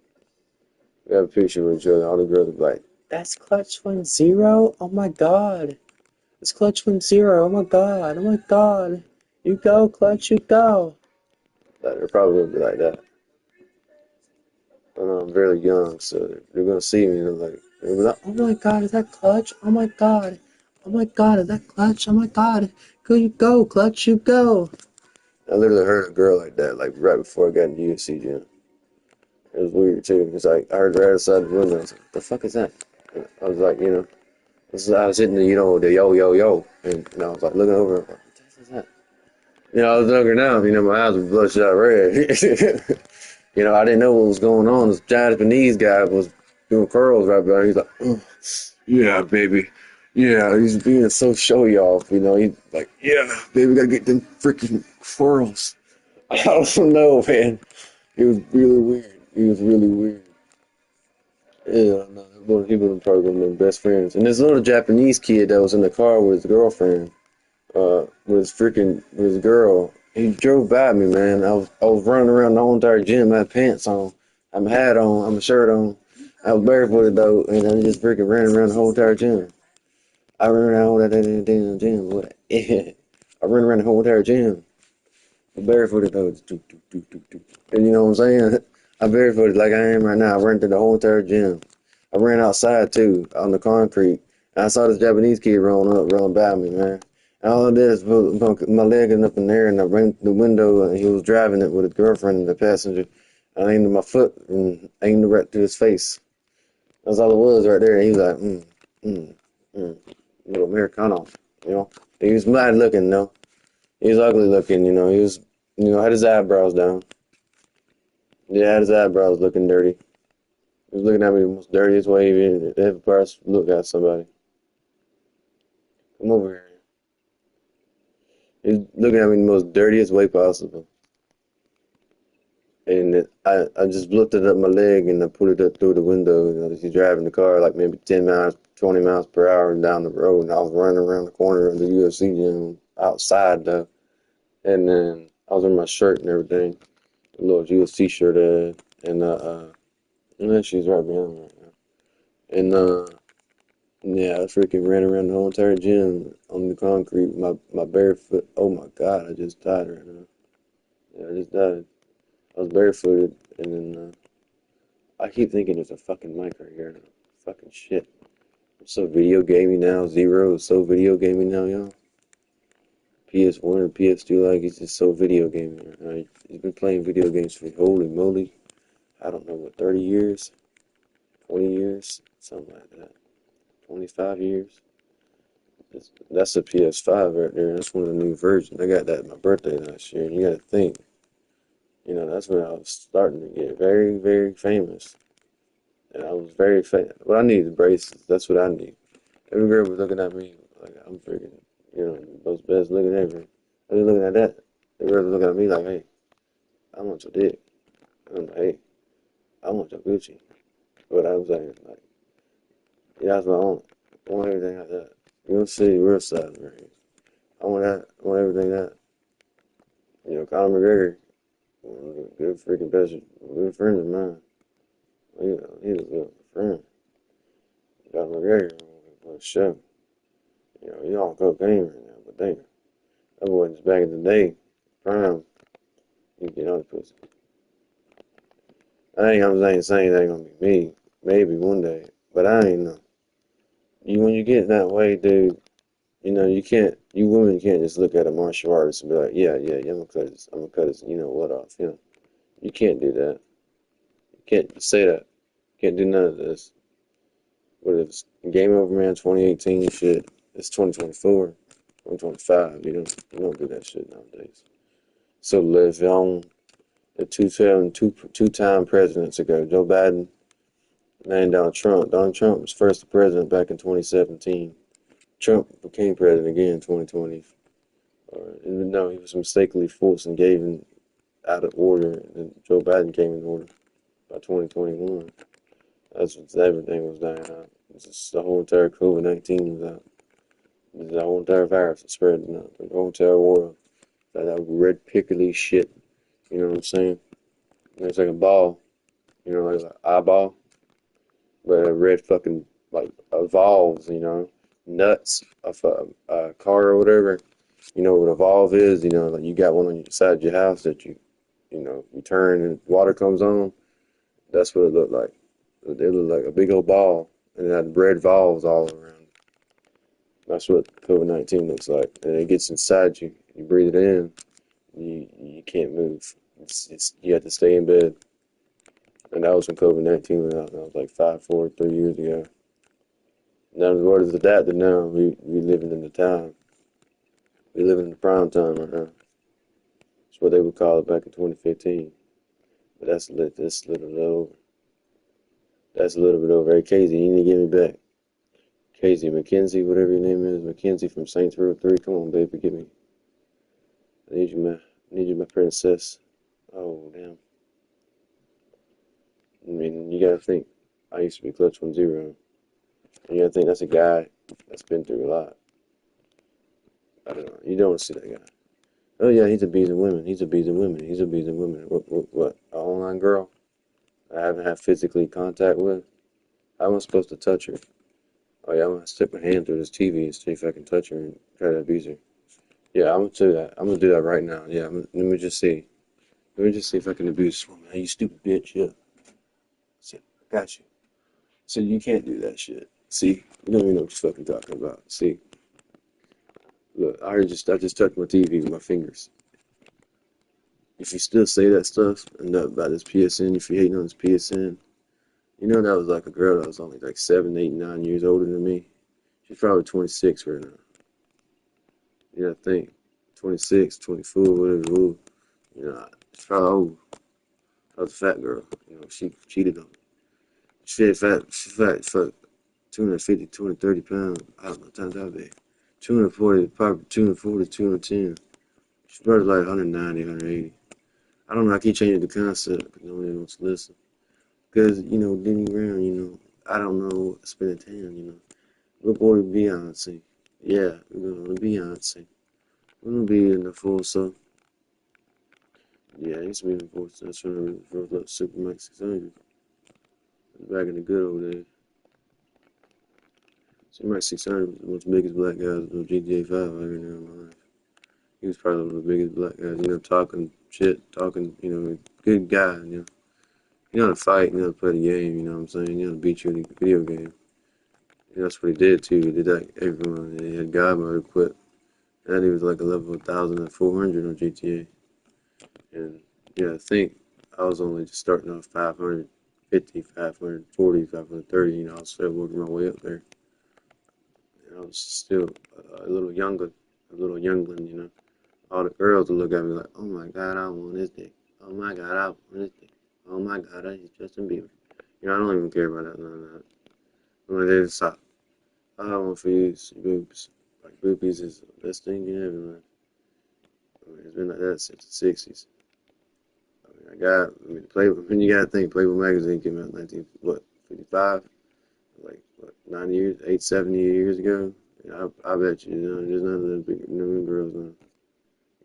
We have a picture with each other. All the girls will be like, that's Clutch 10? Oh my god. It's Clutch 10. Oh my god. Oh my god. You go, Clutch, you go. They're probably going to be like that. I know I'm very young, so they're going to see me and they'll be like, oh my god, is that Clutch? Oh my god. Oh my god, is that Clutch? Oh my god. Go, you go, Clutch, you go. I literally heard a girl like that, like right before I got in the UFC gym. It was weird too, because I heard her outside the window. I was like, what the fuck is that? And I was like, I was hitting the, you know, the yo, yo, yo. And I was like looking over, like, what the heck is that? You know, I was looking down, you know, my eyes were bloodshot red. You know, I didn't know what was going on. This Japanese guy was doing curls right there. He's like, yeah, baby. Yeah, he's being so showy off, you know. He's like, yeah, baby, gotta get them freaking curls. I don't know, man. It was really weird. He was really weird. Yeah, no, he was probably one of my best friends. And this little Japanese kid that was in the car with his girlfriend, with his girl. He drove by me, man. I was running around the whole entire gym. I had pants on, I had my hat on, I had my shirt on. I was barefooted though, and I just freaking ran around the whole entire gym. I ran around the whole damn gym. What? I ran around the whole entire gym. I'm barefooted though. And you know what I'm saying? I'm barefooted like I am right now. I ran through the whole entire gym. I ran outside too, on the concrete. And I saw this Japanese kid rolling by me, man. And all I did is put my leg up in the air, and I ran through the window, and he was driving it with his girlfriend and the passenger. I aimed my foot and aimed it right to his face. That's all it was right there. And he was like, little Americano, you know. He was mad looking, though. He was ugly looking, you know. He was, you know, had his eyebrows down. Yeah, had his eyebrows looking dirty. He was looking at me the most dirtiest way he ever possibly look at somebody. Come over here. He was looking at me the most dirtiest way possible. And I just lifted up my leg and I put it up through the window. You know, he's driving the car like maybe 10 miles, 20 miles per hour down the road. And I was running around the corner of the UFC gym outside though. And then I was in my shirt and everything. A little UFC shirt and then she's right behind me right now. And yeah, I freaking ran around the whole entire gym on the concrete, my bare foot. Oh my God, I just died right now. Yeah, I just died. I was barefooted, and then I keep thinking there's a fucking mic right here. Fucking shit. I'm so video gaming now. Zero is so video gaming now, y'all. PS1 and PS2, like, he's just so video gaming right now. He's been playing video games for, holy moly, I don't know, what, 30 years? 20 years? Something like that. 25 years? That's a PS5 right there. That's one of the new versions. I got that at my birthday last year, and you gotta think, you know, that's when I was starting to get very, very famous. And I was very famous. Well, I needed braces. That's what I need. Every girl was looking at me like I'm freaking, you know, most best looking ever. I was looking at that. The girl was looking at me like, hey, I want your dick. And I'm like, hey, I want your Gucci. But I was like, yeah, that's what I want. I want everything like that. You don't see the real side of me. I want that. I want everything that. You know, Conor McGregor, one of the good freaking best, good friends of mine. You know, he was a good friend. Conor McGregor was a show. You know, he on cocaine right now, but damn. That boy just back in the day, prime, you get on the pussy. I'm saying it ain't gonna be me. Maybe one day. But I ain't know. When you get that way, dude, you know, you women can't just look at a martial artist and be like, yeah, I'm gonna cut his, you know what off, you know. You can't do that. You can't say that. You can't do none of this. What if it's Game Over Man 2018 shit? It's 2024, 2025, you don't do that shit nowadays. So live on the two-time presidents ago, Joe Biden and Donald Trump. Donald Trump was first president back in 2017. Trump became president again in 2020. Even though he was mistakenly forced and gave him out of order, and Joe Biden came in order by 2021. That's when everything was dying out. The whole entire COVID-19 was out. The whole entire virus was spreading out. The whole entire world. That red pickly shit. You know what I'm saying? It's like a ball. You know, like an eyeball. But a red fucking, like, evolves, you know. Nuts of a car or whatever. You know what a valve is? You know, like you got one on your side of your house that you know, you turn and water comes on. That's what it looked like. It looked like a big old ball, and it had red valves all around. That's what COVID-19 looks like. And it gets inside you. You breathe it in. You can't move. You have to stay in bed. And that was when COVID-19 went out. That was like 3 years ago. Now the world is adapted now. We living in the time. We living in the prime time right now. That's what they would call it back in 2015. But that's a little bit over. That's a little bit over. Hey, Casey, you need to get me back. Casey, McKenzie, whatever your name is, McKenzie from Saints Row 3. Come on, baby, get me. I need you, my princess. Oh, damn. I mean, you gotta think. I used to be Clutch 1-0. You gotta think that's a guy that's been through a lot. I don't know. You don't see that guy. Oh, yeah, he's abusing women. He's abusing women. He's abusing women. What? An online girl I haven't had physically contact with? How am I supposed to touch her? Oh, yeah, I'm gonna stick my hand through this TV and see if I can touch her and try to abuse her. Yeah, I'm gonna do that. I'm gonna do that right now. Yeah, let me just see. Let me just see if I can abuse this woman. Hey, you stupid bitch. Yeah. See, I got you. So you can't do that shit. See, you don't even know what you're fucking talking about. See, look, I just touched my TV with my fingers. If you still say that stuff and that about this PSN, if you're hating on this PSN, you know that was like a girl that was only like 7, 8, 9 years older than me. She's probably 26 right now. You know, I think 26, 24, whatever. Ooh, you know, she's probably old. I was a fat girl. You know, she cheated on me. She's fat, fuck, 250, 230 pounds. I don't know, times that big. 240, probably 240, 210. She's probably like 190, 180. I don't know, I keep changing the concept, but no one wants to listen. Because, you know, Denny Brown, you know, I don't know, spending time, you know. We're going to Beyonce. Yeah, we're going to Beyonce. We're going to be in the full, so. Yeah, I used to be in the full, so I was trying to roll up Supermax 600. Back in the good old days. Supermax 600 was the most biggest black guys on GTA 5 I ever knew in my life. He was probably one of the biggest black guys, you know, talking shit, you know, good guy, you know. You know how to fight, you know how to play the game, you know what I'm saying? You know how to beat you in the video game. And that's what he did too. He did that everyone. He had God mode equipped. And he was like a level 1,400 on GTA. And yeah, I think I was only just starting off 550, 540, 530, you know, I was still working my way up there. And I was still a little youngling, you know. All the girls would look at me like, oh my God, I want his dick. Oh my God, I want his dick. Oh my God, he's Justin Bieber. You know, I don't even care about that, none of that. I'm like, they just stop. All I want for you is boobs. Like, boobies is the best thing you have in life. I mean, it's been like that since the 60s. When you gotta think, Playboy magazine came out in 55? Like, 90 years, 70 years ago? Yeah, I bet you, there's none of them big, girls now.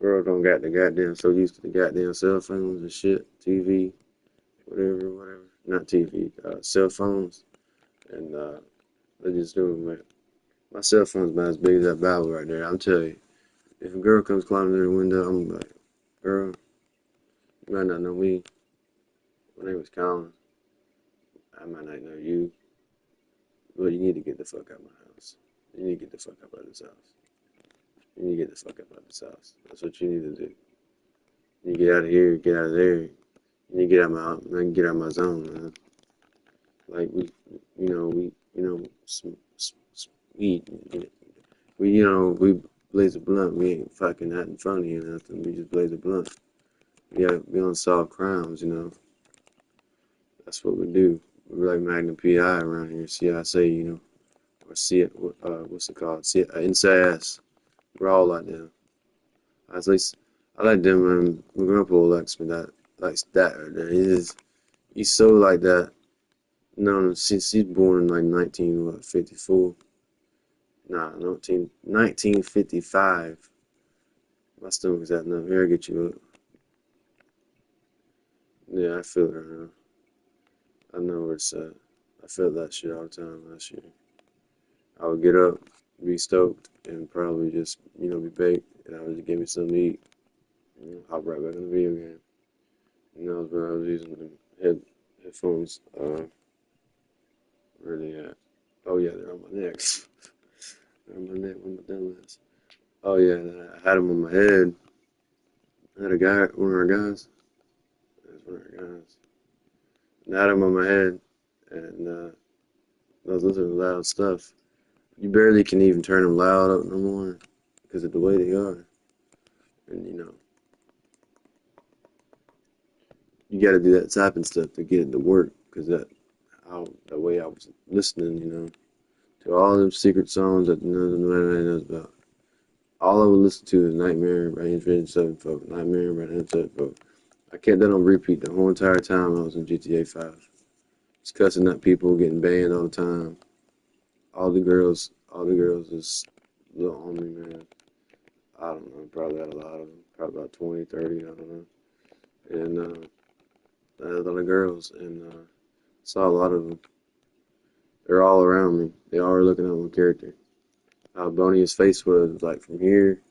Girls don't got the goddamn, so used to the goddamn cell phones and shit, TV, whatever. Not TV, cell phones. And, they just doing, man. My cell phone's about as big as that Bible right there. I'm telling you, if a girl comes climbing in the window, I'm like, girl, you might not know me. My name is Colin. I might not know you. But you need to get the fuck out of my house. You need to get the fuck out of this house. You need to get the fuck out of this house. That's what you need to do. You get out of here, get out of there. You need to get out of my zone, man. Like we blaze a blunt. We ain't fucking out in front of you or nothing. We just blaze a blunt. We don't solve crimes, you know. That's what we do. We're like Magnum PI around here. CISA, you know, or what's it called? NCIS. We're all like them. At least I like them. My grandpa likes me likes that right there. He's so like that. No, since he's born in like 1954. Nah, 1955. My stomach's at enough. Here, I get you up. Yeah, I feel it right now. I know where it's at. I felt that shit all the time last year. I would get up, be stoked, and probably just, you know, be baked, and I would just give me something to eat, and hop right back in the video game. And that was when I was using the headphones. Where are they at? Oh yeah, they're on my neck. They're on my neck with my dumbass. Oh yeah, I had them on my head. I had one of our guys. That's one of our guys. And I had them on my head, and I was listening to loud stuff. You barely can even turn them loud up no more because of the way they are. And you know, you got to do that typing stuff to get it to work because that way I was listening, you know, to all them secret songs that nobody knows about. All I would listen to is Nightmare by Android 7 folk, Nightmare by Android 7 folk. I kept that on repeat the whole entire time I was in GTA 5. Just cussing at people, getting banned all the time. All the girls is little on me, man. I don't know, probably had a lot of them, probably about 20, 30, I don't know. And I had a lot of girls, and saw a lot of them. They're all around me. They all were looking at my character. How bony his face was, like from here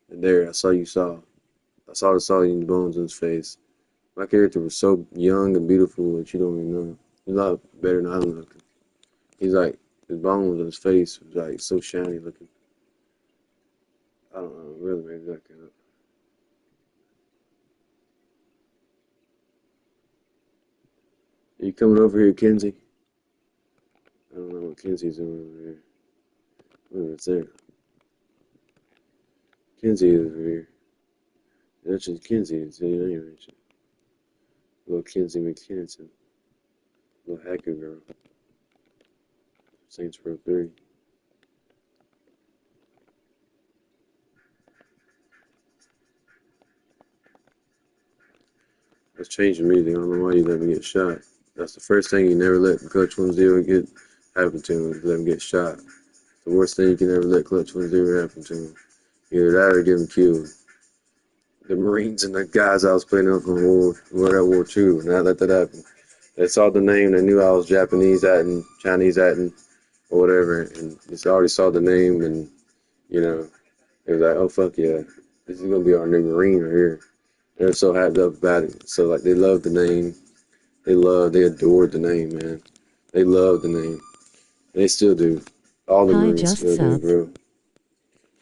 and there. I saw the sawing bones in his face. My character was so young and beautiful that you don't even know. He's a lot better than I'm looking. He's like, his bones in his face was like so shiny looking. I don't know, really made that kind of. Are you coming over here, Kenzie? I don't know what Kenzie's doing over here. Oh, it's there. Kenzie is over here. That's just Kenzie, it's the name. Little Kenzie McKinnison. Little hacker girl. Saints Row 3. That's changing music. I don't know why you let me get shot. That's the first thing you never let Clutch 1-0 get happen to him, let him get shot. The worst thing you can ever let Clutch 1-0 happen to him. Either that or get him killed. The Marines and the guys I was playing up in World War II, and I let that happen. They saw the name, they knew I was Japanese acting, Chinese acting, or whatever, and they already saw the name, and, you know, they was like, oh, fuck yeah, this is going to be our new Marine right here. They're so happy up about it. So, like, they loved the name. They adored the name, man. They loved the name. And they still do. All the Marines still do, bro.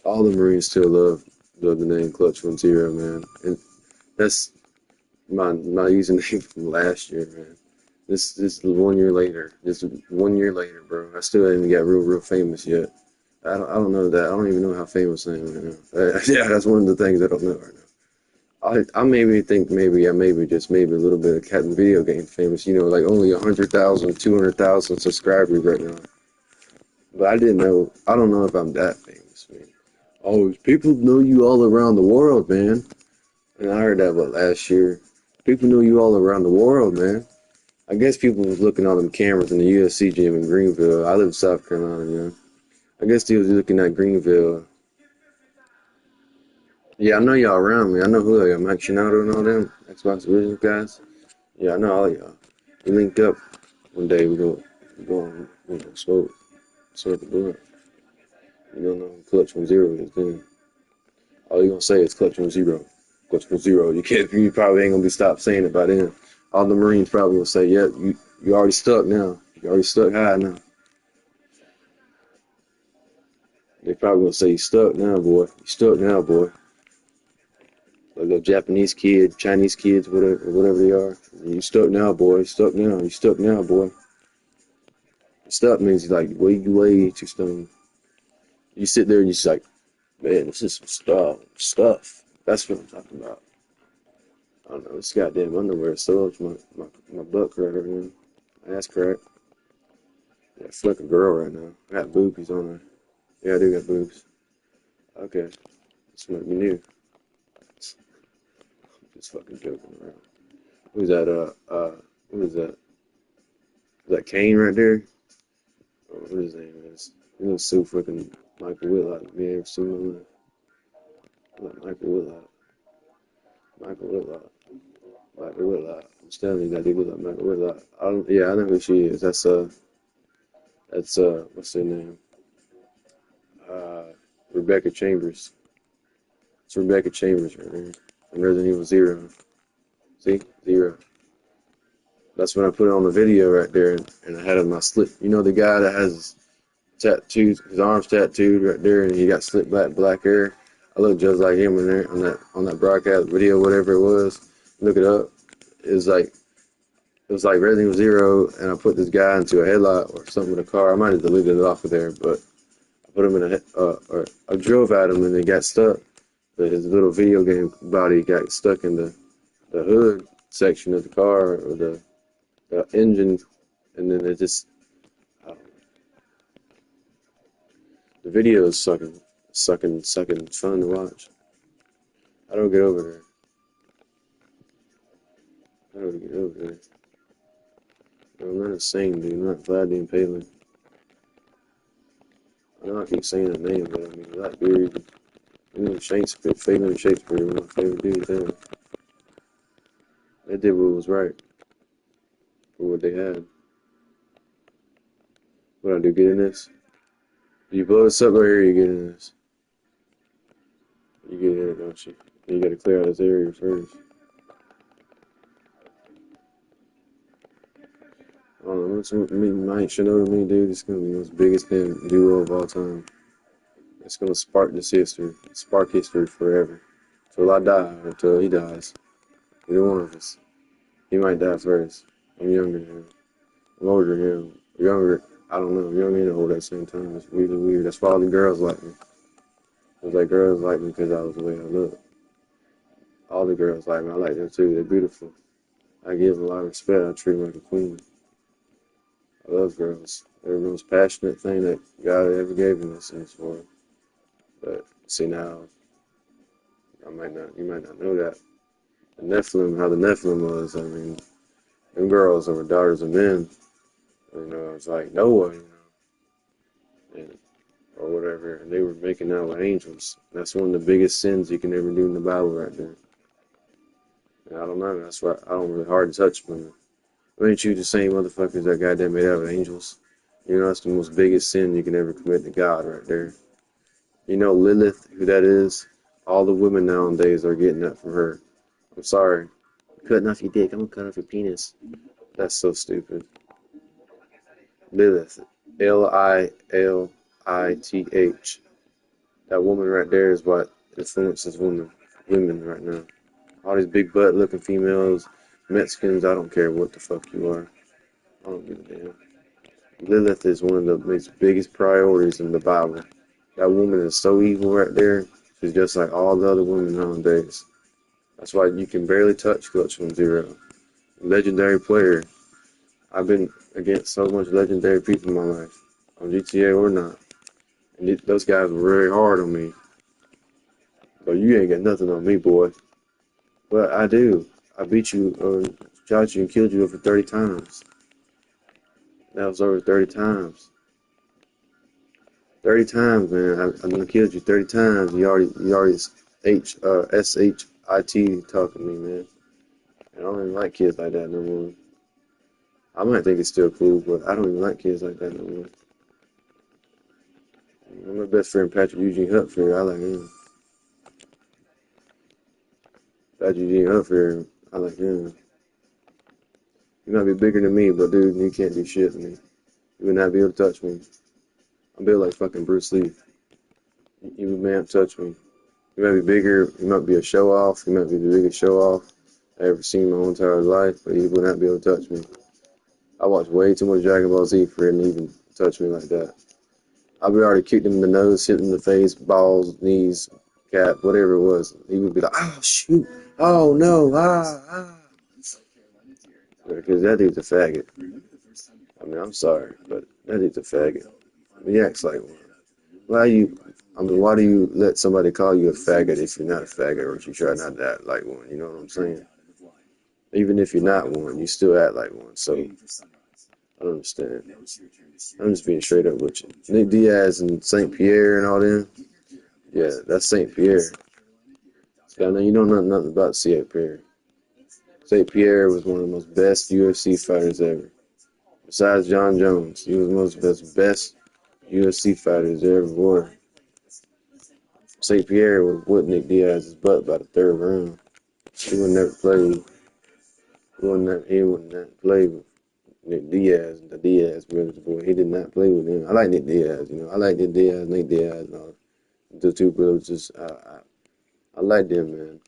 All the Marines still love the name Clutch 1-0, man. And that's my username from last year, man. This is 1 year later. This is 1 year later, bro. I still haven't got real famous yet. I don't know that. I don't even know how famous I am right now. Yeah, that's one of the things I don't know right now. I maybe think maybe a little bit of cat and video game famous. You know, like only 100,000, 200,000 subscribers right now. But I don't know if I'm that famous, man. Oh, people know you all around the world, man. And I heard that last year. People know you all around the world, man. I guess people was looking on them cameras in the UFC gym in Greenville. I live in South Carolina, you know. I guess they was looking at Greenville. Yeah, I know y'all around me. I know who they are. Mike Shinato and all them. Xbox Original guys. Yeah, I know all y'all. We linked up one day. We go smoke the blunt. You don't know who Clutch 1-0 is, then. All you gonna say is Clutch 1-0. Clutch 1-0. You probably ain't gonna be stopped saying it by then. All the Marines probably will say, "Yep, you already stuck now. You already stuck high now." They probably gonna say, "You stuck now, boy. You stuck now, boy." Like the Japanese kid, Chinese kids, whatever they are. You stuck now, boy. You stuck now. You stuck now, boy. Stuck means like way too stoned. You sit there and you're just like, man, this is some stuff. That's what I'm talking about. I don't know, this goddamn underwear so much my butt crack right now. My ass crack. Yeah, I feel like a girl right now. I got boobies on her. Yeah, I do got boobs. Okay. This might be new. I'm just fucking joking around. Who's that, what is that? Is that Kane right there? Oh, what his name is? He looks so freaking Michael Whitlock. Have you ever seen him? Like Michael Whitlock. Michael Whitlock. Michael Whitlock. I'm just telling you that dude look like Michael Whitlock. I know who she is. That's what's her name? Rebecca Chambers. It's Rebecca Chambers right there. And Resident Evil 0. See? 0. That's when I put it on the video right there, and I had it on my slip. You know the guy that has tattoos, his arms tattooed right there, and he got slick black hair. I look just like him in there on that broadcast video, whatever it was. Look it up. It was like Resident Evil 0, and I put this guy into a headlock or something with a car. I might have deleted it off of there, but put him in or I drove at him and they got stuck. But his little video game body got stuck in the hood section of the car or the engine, and then it just the video is sucking fun to watch. I don't get over there. I don't get over there. I'm not insane, dude. I'm not Vladimir Palin. I know I keep saying the name, but I mean, that dude, Shakespeare, Phelan Shakespeare, one of my favorite dudes ever. They did what was right for what they had. What I do, get in this? You blow this up right here, you get in this. You get in it, don't you? You gotta clear out this area first. I don't know, Mike Shinoda, me, dude, it's gonna be the most biggest duo of all time. It's gonna spark history forever. Till I die, until he dies. Either one of us. He might die first. I'm younger than him. I'm older than him. Younger, I don't know, young and old at the same time. It's really weird. That's why all the girls like me. It was like girls like me because I was the way I look. All the girls like me. I like them too. They're beautiful. I give them a lot of respect. I treat them like a queen. I love girls. They're the most passionate thing that God ever gave me this sense for. But see now, you might not know that. The Nephilim, how the Nephilim was, I mean, them girls were daughters of men. You know, it's like Noah, you know, and, or whatever, and they were making out with angels. That's one of the biggest sins you can ever do in the Bible right there. And I don't know, that's why I don't really hard to touch women. Ain't you the same motherfuckers that goddamn made out with angels? You know, that's the most biggest sin you can ever commit to God right there. You know Lilith, who that is? All the women nowadays are getting that from her. I'm sorry. Cutting off your dick, I'm gonna cut off your penis. That's so stupid. Lilith. Lilith. That woman right there is what influences women right now. All these big butt looking females, Mexicans, I don't care what the fuck you are. I don't give a damn. Lilith is one of the biggest priorities in the Bible. That woman is so evil right there. She's just like all the other women nowadays. That's why you can barely touch Clutch 1-0. Legendary player. I've been against so much legendary people in my life, on GTA or not. And those guys were very hard on me. But you ain't got nothing on me, boy. But I do. I beat you, shot you and killed you over 30 times. That was over 30 times. 30 times, man. I done killed you 30 times. You already SHIT talking to me, man. I don't even like kids like that no more. I might think it's still cool, but I don't even like kids like that no more. My best friend Patrick Eugene Hutfield, I like him. Patrick Eugene Hutfield, I like him. You might be bigger than me, but dude, you can't do shit to me. You would not be able to touch me. I'm built like fucking Bruce Lee. You may touch me. You might be bigger, you might be a show off, you might be the biggest show off I ever seen in my whole entire life, but you would not be able to touch me. I watched way too much Dragon Ball Z for him to even touch me like that. I've already kicked him in the nose, hit him in the face, balls, knees, cap, whatever it was. He would be like, oh shoot, oh no, Because that dude's a faggot. I mean, I'm sorry, but that dude's a faggot. He acts like one. Why do you let somebody call you a faggot if you're not a faggot, or if you try not to act like one? You know what I'm saying? Even if you're not one, you still act like one. So, I don't understand. I'm just being straight up with you. Nick Diaz and St. Pierre and all them. Yeah, that's St. Pierre. I know you know nothing about St. Pierre. St. Pierre was one of the most best UFC fighters ever. Besides John Jones, he was one of the best UFC fighters there ever were. St. Pierre would whip Nick Diaz's butt by the third round. He would never play. He would not play with Nick Diaz, the Diaz brothers. Boy, he did not play with him. I like Nick Diaz, you know. I like Nick Diaz, and all the two brothers. I like them, man.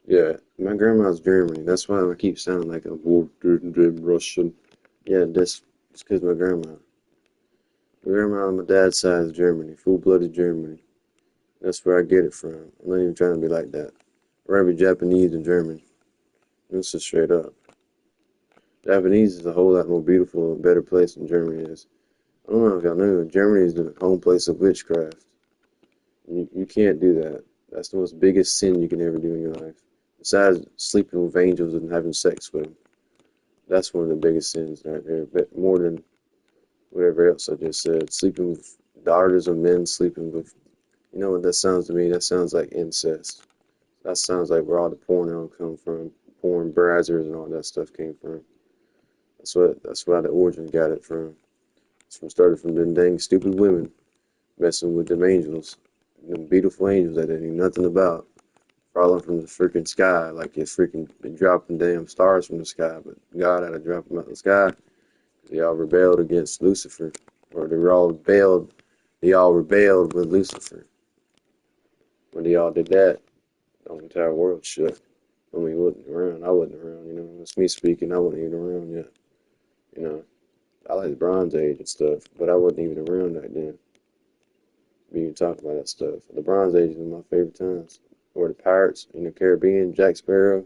Yeah, my grandma's German. That's why I keep sounding like a Russian. Yeah, that's because my grandma. grandma on my dad's side is Germany, full-blooded Germany. That's where I get it from. I'm not even trying to be like that. I'd rather be Japanese than German. This is straight up. Japanese is a whole lot more beautiful and better place than Germany is. I don't know if y'all know, Germany is the home place of witchcraft. You can't do that. That's the most biggest sin you can ever do in your life. Besides sleeping with angels and having sex with them. That's one of the biggest sins right there. But more than whatever else I just said. Sleeping with daughters of men, sleeping with... You know what that sounds to me? That sounds like incest. That sounds like where all the porno come from. Porn browsers and all that stuff came from. That's why the origin got it from. Started from them dang stupid women messing with them angels. Them beautiful angels that they knew nothing about. Falling from the freaking sky like it's freaking been dropping damn stars from the sky. But God had to drop them out of the sky. They all rebelled against Lucifer. Or they all rebelled with Lucifer. When they all did that, the entire world shook. I mean, wasn't around. I wasn't around, you know. It's me speaking. I wasn't even around yet. You know, I like the Bronze Age and stuff, but I wasn't even around back then. We even talk about that stuff. The Bronze Age is one of my favorite times. Or the Pirates in the Caribbean, Jack Sparrow.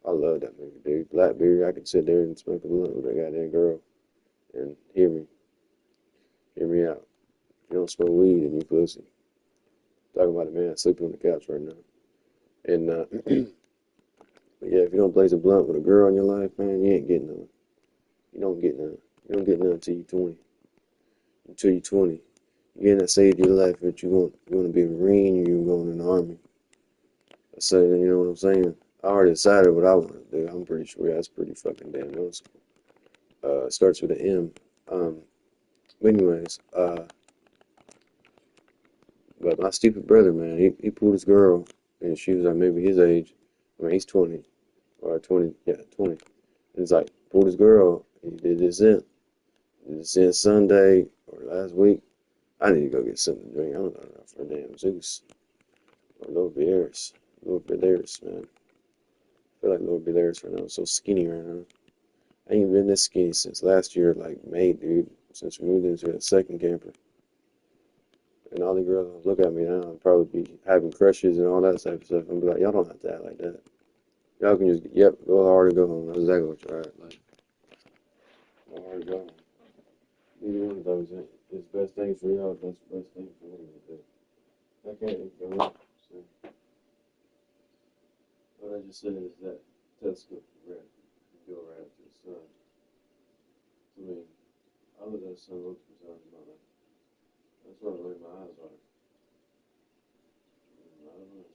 I love that movie, dude. Blackbeard, I could sit there and smoke a blunt with that goddamn girl and hear me. Hear me out. If you don't smoke weed, then you pussy. Talking about a man sleeping on the couch right now. And, but yeah, if you don't blaze a blunt with a girl in your life, man, you ain't getting none. You don't get none. You don't get none until you're 20. Until you're 20. You're in that stage of your life that you want to be a Marine or you're going in the Army. So, you know what I'm saying? I already decided what I want to do. I'm pretty sure that's pretty fucking damn noticeable. It starts with an M. Anyways, but my stupid brother, man, he pulled his girl, and she was like maybe his age. I mean, he's 20. Or 20, yeah, 20. And it's like, pulled his girl, and he did this in. Did this in Sunday, or last week. I need to go get something to drink. I don't know enough for a damn Zeus. Or Lord Belaris. Lord Belaris, man. I feel like Lord Belaris right now. I'm so skinny right now. I ain't been this skinny since last year, like May, dude. Since we moved into a second camper. And all the girls look at me now and probably be having crushes and all that type of stuff. And be like, y'all don't have to act like that. Y'all can just, yep, go hard or go home. That's exactly what you're at. Like, go hard or go home. Either one of those is the best thing for y'all. That's the best thing for me. I can't go on. So, what I just said is that telescope red. Go right up to the sun. I mean, I look at the sun multiple times in my life. That's what I look at my eyes are. I don't know.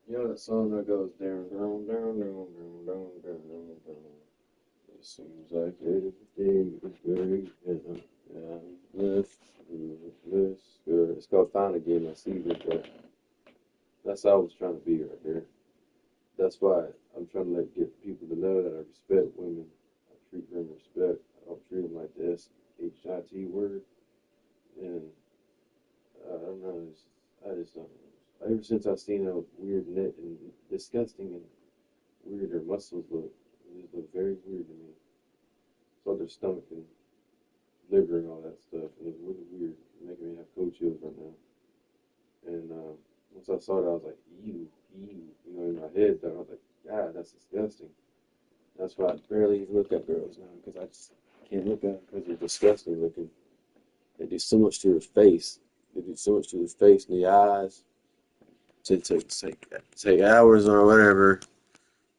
You know that song that goes down, down, down, down, down, down, down, down, down. It seems like everything is very good. Let's good. It's called Find Again. I see it, but that's how I was trying to be right there. That's why I'm trying to get people to know that I respect women. I treat them with respect. I don't treat them like the S-H-I-T word. And I don't know. I just don't know. Ever since I've seen how weird and disgusting and weird their muscles look, they just look very weird to me. So their stomach and liver and all that stuff, and it's really weird. It's making me have cold chills right now. And once I saw that, I was like, ew. You know, in my head, though, I was like, God, that's disgusting. That's why I barely even look at girls now, because I just can't look at them because they're disgusting looking. They do so much to their face. They do so much to their face and the eyes. To take hours or whatever,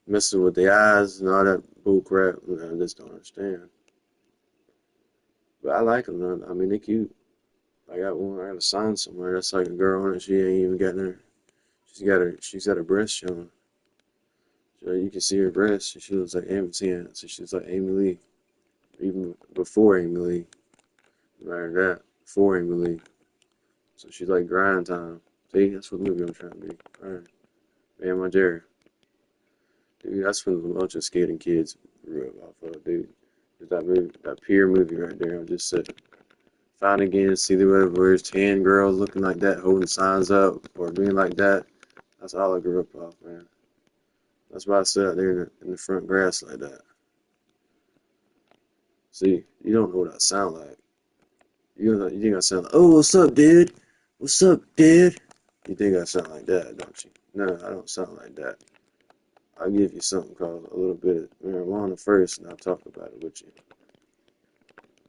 messing with the eyes and all that bull crap. I just don't understand. But I like them. I mean, they're cute. I got a sign somewhere that's like a girl and she ain't even got her. She's got her breast showing. So you can see her breast. She looks like Amy. So she's like Amy Lee, even before Amy Lee. Like that, before Amy Lee. So she's like grind time. See, that's what movie I'm trying to be. Alright. Man, my Jerry. Dude, that's from a bunch of skating kids grew up off of, dude. There's that movie, that Pier movie right there. I just said, find again, see the whatever, where's 10 girls looking like that, holding signs up, or being like that. That's all I grew up off, man. That's why I sit out there in the front grass like that. See, you don't know what I sound like. You think I sound like, oh, what's up, dude? What's up, dude? You think I sound like that, don't you? No, I don't sound like that. I'll give you something called a little bit of marijuana first, and I'll talk about it with you.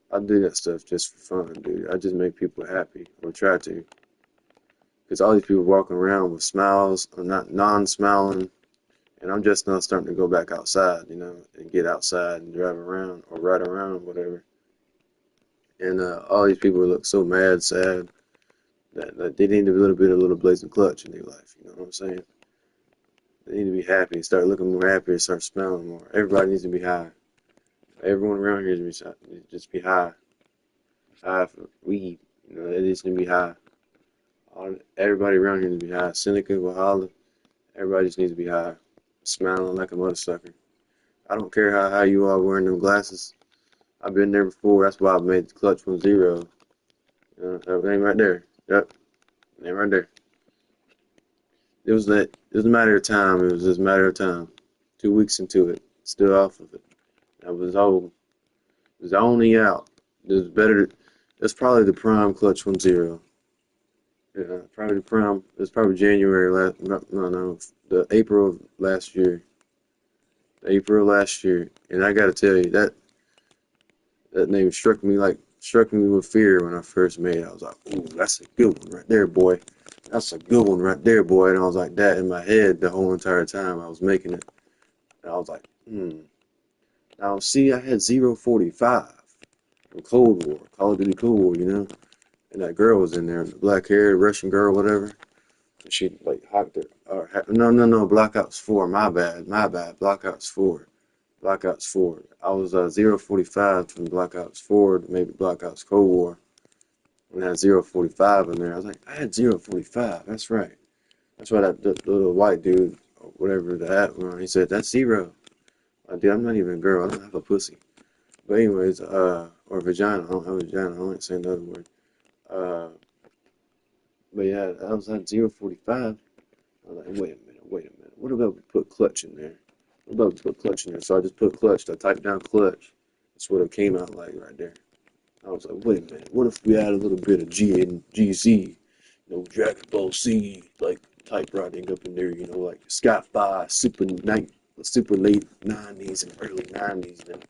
I do that stuff just for fun, dude. I just make people happy, or try to. Because all these people walking around with smiles, or not non-smiling, and I'm just now starting to go back outside, you know, and get outside and drive around, or ride around, whatever. And all these people look so mad, sad, that they need a little blazing clutch in their life, you know what I'm saying? They need to be happy, start looking more happy, start smiling more. Everybody needs to be high. Everyone around here needs to just be high. High for weed, you know, it needs to be high. Everybody around here needs to be high. Seneca, Valhalla, everybody just needs to be high. Smiling like a motherfucker. I don't care how high you are wearing them glasses. I've been there before. That's why I made the clutch from zero. That name right there. Yep. Name right there. It was a matter of time. It was just a matter of time. 2 weeks into it. Still off of it. I was old. It was only out. It was better. It's probably the prime clutch from zero. Yeah, probably the prime. It's probably January no, the April of last year. April of last year. And I gotta tell you, that name struck me with fear when I first made it. I was like, ooh, that's a good one right there, boy. That's a good one right there, boy. And I was like that in my head the whole entire time I was making it. And I was like, Now, see, I had 045 from Cold War, Call of Duty Cold War, you know? And that girl was in there, the black-haired Russian girl, whatever. And she, like, hocked it. No, Black Ops 4, my bad. Black Ops 4. Black Ops 4. I was 045 from Black Ops 4 to maybe Black Ops Cold War. And I had 045 in there. I was like, I had 045. That's right. That's why that little white dude, or whatever the hat was, he said, that's zero. Dude, I'm not even a girl. I don't have a pussy. But anyways, or vagina. I don't have a vagina. I ain't saying the other word. But yeah, I was at 045. I was like, wait a minute. What about we put clutch in there? What about we put clutch in there? So I just put clutch. I typed down clutch. That's what it came out like right there. I was like, wait a minute. What if we add a little bit of G and GZ? You know, Dragon Ball Z, like typewriting up in there. You know, like Sky-Fi, super late 90s and early 90s. And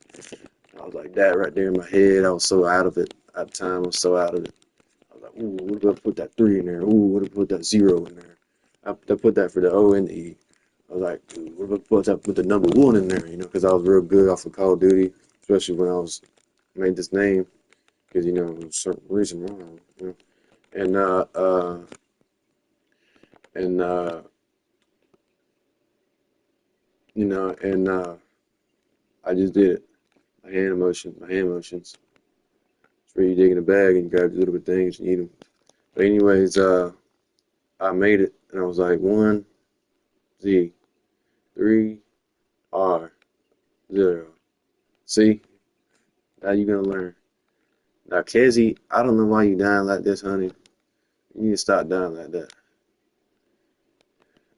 I was like that right there in my head. I was so out of it at the time. I was so out of it. I was like, ooh, what if I put that 3 in there? Ooh, what if I put that 0 in there? I put that for the O and the E. I was like, dude, what if I put the number 1 in there? You know, because I was real good off of Call of Duty, especially when I made this name. Because, you know, there's a certain reason wrong, you know. I just did it. My hand motions. It's where you dig in a bag and you grab the little bit things and eat them. But anyways, I made it, and I was like, 1, Z, 3, R, 0. See? Now you're going to learn. Now, Kezi, I don't know why you dying like this, honey. You need to stop dying like that.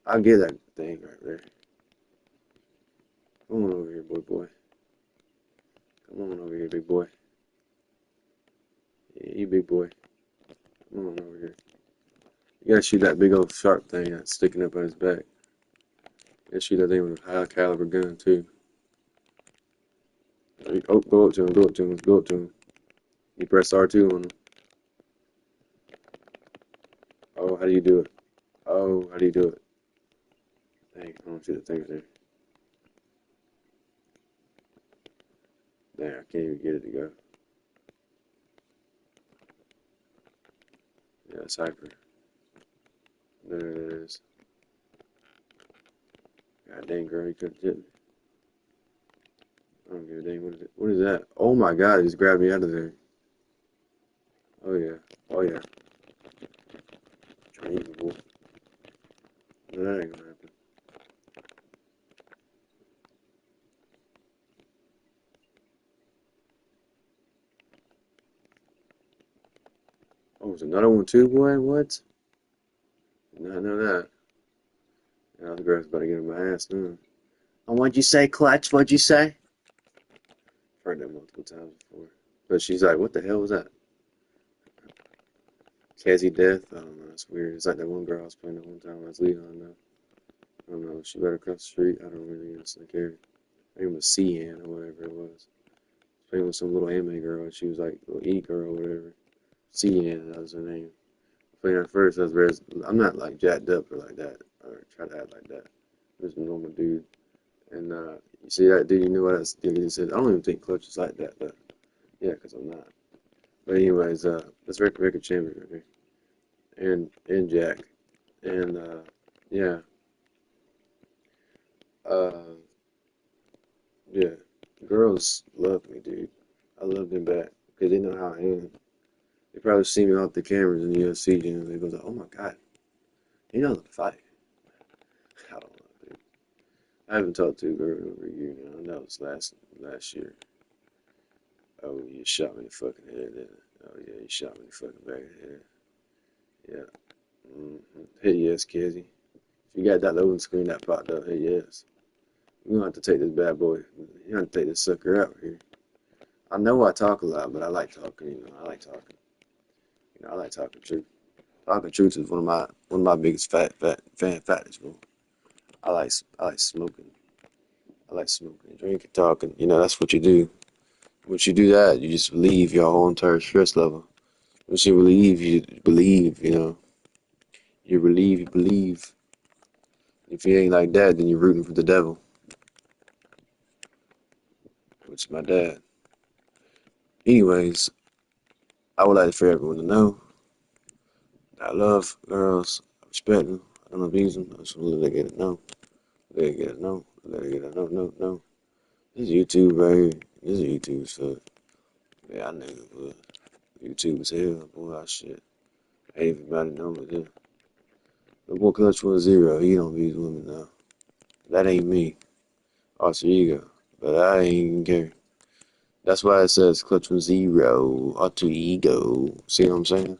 I'll get that thing right there. Come on over here, boy. Come on over here, big boy. Yeah, you big boy. Come on over here. You gotta shoot that big old sharp thing that's sticking up on his back. You gotta shoot that thing with a high caliber gun, too. Oh, go up to him. You press R2 on him. Oh, how do you do it? Dang, I don't see the thing there. Dang, I can't even get it to go. Yeah, it's hyper. There it is. God dang, girl, you couldn't hit me. I don't give a dang. What is it? What is that? Oh my God, it just grabbed me out of there. Oh yeah. Trying to eat me, boy. No, that ain't gonna happen. Oh, there's another one too, boy? What? Did not know that. Yeah, the girl's about to get in my ass now. Oh, what'd you say, Clutch? What'd you say? heard that multiple times before. But she's like, what the hell was that? Cassie Death? I don't know. It's weird. It's like that one girl I was playing at one time. That's Leon, though. I don't know. She right across the street. I don't really honestly care. Her name was Cian or whatever it was. Playing with some little anime girl. She was like a little e-girl or whatever. Cian, that was her name. Playing her first, I was very, I'm not like jacked up or like that, or try to act like that. I'm just a normal dude. And you see that dude, you know what I said? I don't even think Clutch is like that, but yeah, because I'm not. But anyways, that's record champion right here. And Jack. And yeah. Yeah. Girls love me, dude. I love them back because they know how I am. They probably see me off the cameras in the UFC and they go, oh my God, he knows how to fight. I don't know, dude. I haven't talked to a girl in over a year now. That was last year. Oh, you shot me in the fucking head, didn't it? Oh yeah, you shot me in the fucking back of the head. Yeah. Hit yes, Kizzy. If you got that loading screen that popped up, hit yes. We don't have to take this bad boy. You have to take this sucker out here. I know I talk a lot, but I like talking. I like talking. I like talking truth. Talking truth is one of my biggest fan factors, bro. I like smoking. I like smoking and drinking, talking. That's what you do. Once you do that, you just relieve your whole entire stress level. Once you relieve, you believe. You relieve, you believe. If you ain't like that, then you're rooting for the devil, which is my dad. Anyways, I would like for everyone to know that I love girls, I respect them, I don't abuse them. I just want to let it get it known. Let it get it known. Let it get it known. No. This is YouTube right here. This is YouTube stuff. Yeah, I knew it was. YouTube is hell, boy. Shit. Everybody know me there. The boy Clutch 1-0. He don't abuse women now. That ain't me. Alter ego. But I ain't even care. That's why it says Clutch 1-0. Alter ego. See what I'm saying?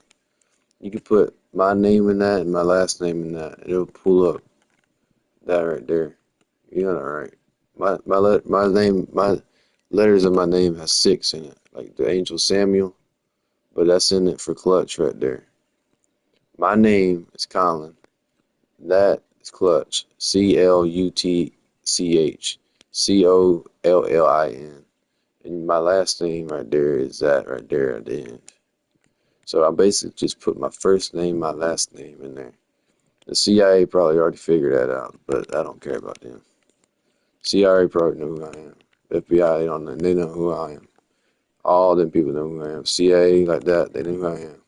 You can put my name in that and my last name in that. It'll pull up that right there. You know that right? My letters of my name has 6 in it, like the angel Samuel, but that's in it for Clutch right there. My name is Colin. That is Clutch. CLUTCH. COLLIN. And my last name right there is that right there at the end. So I basically just put my first name, my last name in there. The CIA probably already figured that out, but I don't care about them. CIA probably know who I am. FBI, they don't know. They know who I am. All them people know who I am. CIA, like that, they know who I am.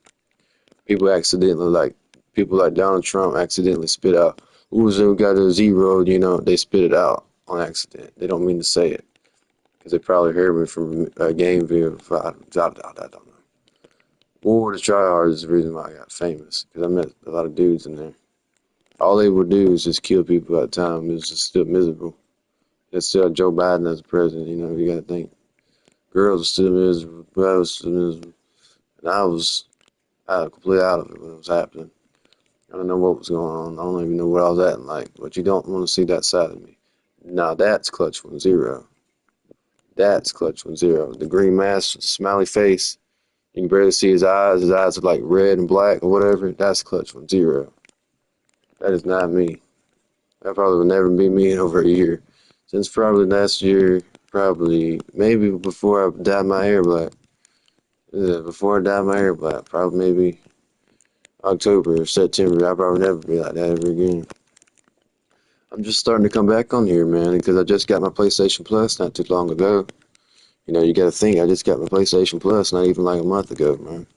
People like Donald Trump accidentally spit out, Uzo got a 0, they spit it out on accident. They don't mean to say it. Because they probably heard me from a game video. I don't know. War to try hard is the reason why I got famous. Because I met a lot of dudes in there. All they would do is just kill people at the time. It was just still miserable. It's still Joe Biden as the president, you got to think. Girls are still miserable. I was still miserable. And I was completely out of it when it was happening. I don't know what was going on. I don't even know where I was at in life. But you don't want to see that side of me. Now that's Clutch 1-0. That's Clutch 1-0. The green mask, smiley face. You can barely see his eyes. His eyes are like red and black or whatever. That's Clutch 1-0. That is not me. That probably will never be me in over a year. Since probably last year, maybe before I dyed my hair black. Yeah, before I dyed my hair black, probably maybe October or September. I'll probably never be like that ever again. I'm just starting to come back on here, man, because I just got my PlayStation Plus not too long ago. You got to think, I just got my PlayStation Plus not even like a month ago, man.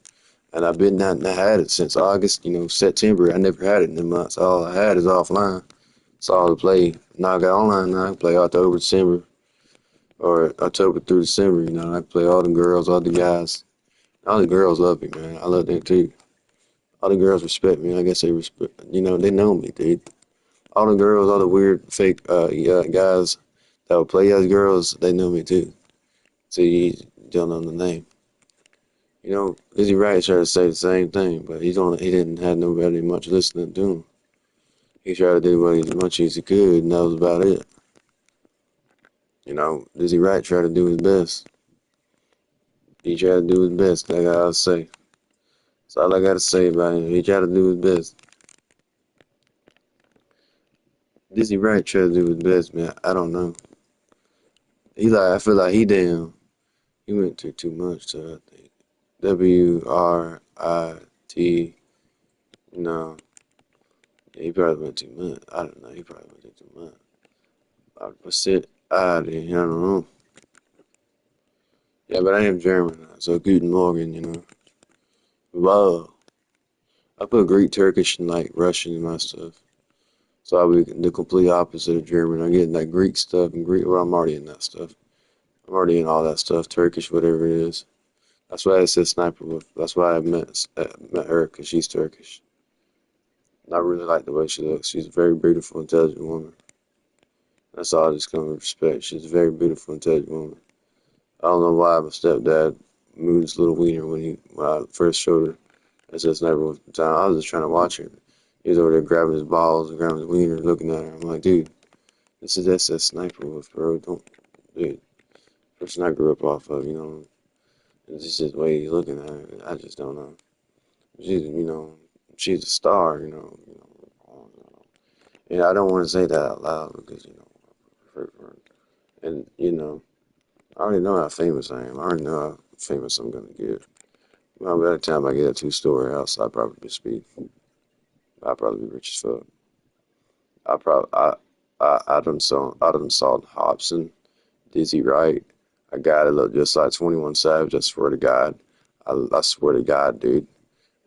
And I've been not had it since August, September. I never had it in the months. All I had is offline. It's all to play. Now I got online now. I can play October, December, or October through December. I can play all the girls, all the guys. All the girls love me, man. I love them too. All the girls respect me. I guess they respect, they know me, dude. All the girls, all the weird fake guys that would play as girls, they know me too. So you don't know the name. Izzy Wright tried to say the same thing, but he didn't have nobody much listening to him. He tried to do as much as he could, and that was about it. Izzy Wright tried to do his best. He tried to do his best, like I gotta say. That's all I gotta say about him. He tried to do his best. Dizzy Wright tried to do his best, man. I don't know. I feel like he went through too much, so I think. WRIT, no. Yeah, he probably went too much. I don't know. He probably went too much. I said, I don't know. Yeah, but I am German, so Guten Morgen, you know. Wow. I put Greek, Turkish, and like Russian in my stuff. So I'll be the complete opposite of German. I'm getting like Greek stuff and Greek. Well, I'm already in that stuff. I'm already in all that stuff. Turkish, whatever it is. That's why I said Sniper Wolf. That's why I met her, because she's Turkish. And I really like the way she looks. She's a very beautiful, intelligent woman. That's all I just come with respect. She's a very beautiful, intelligent woman. I don't know why my stepdad moved his little wiener when I first showed her. I said Sniper Wolf at the time. I was just trying to watch her. He was over there grabbing his balls and grabbing his wiener, looking at her. I'm like, dude, this is SS Sniper Wolf, bro. Dude. Person I grew up off of, you know. It's just the way he's looking at her. I just don't know. She's a star, And I don't want to say that out loud because, and, I already know how famous I am. I already know how famous I'm going to get. Well, by the time I get a two-story house, I'll probably be speed. I'll probably be rich as fuck. I done saw Hobson, Dizzy Wright, a guy that looked just like 21 Savage. I swear to God. I swear to God, dude.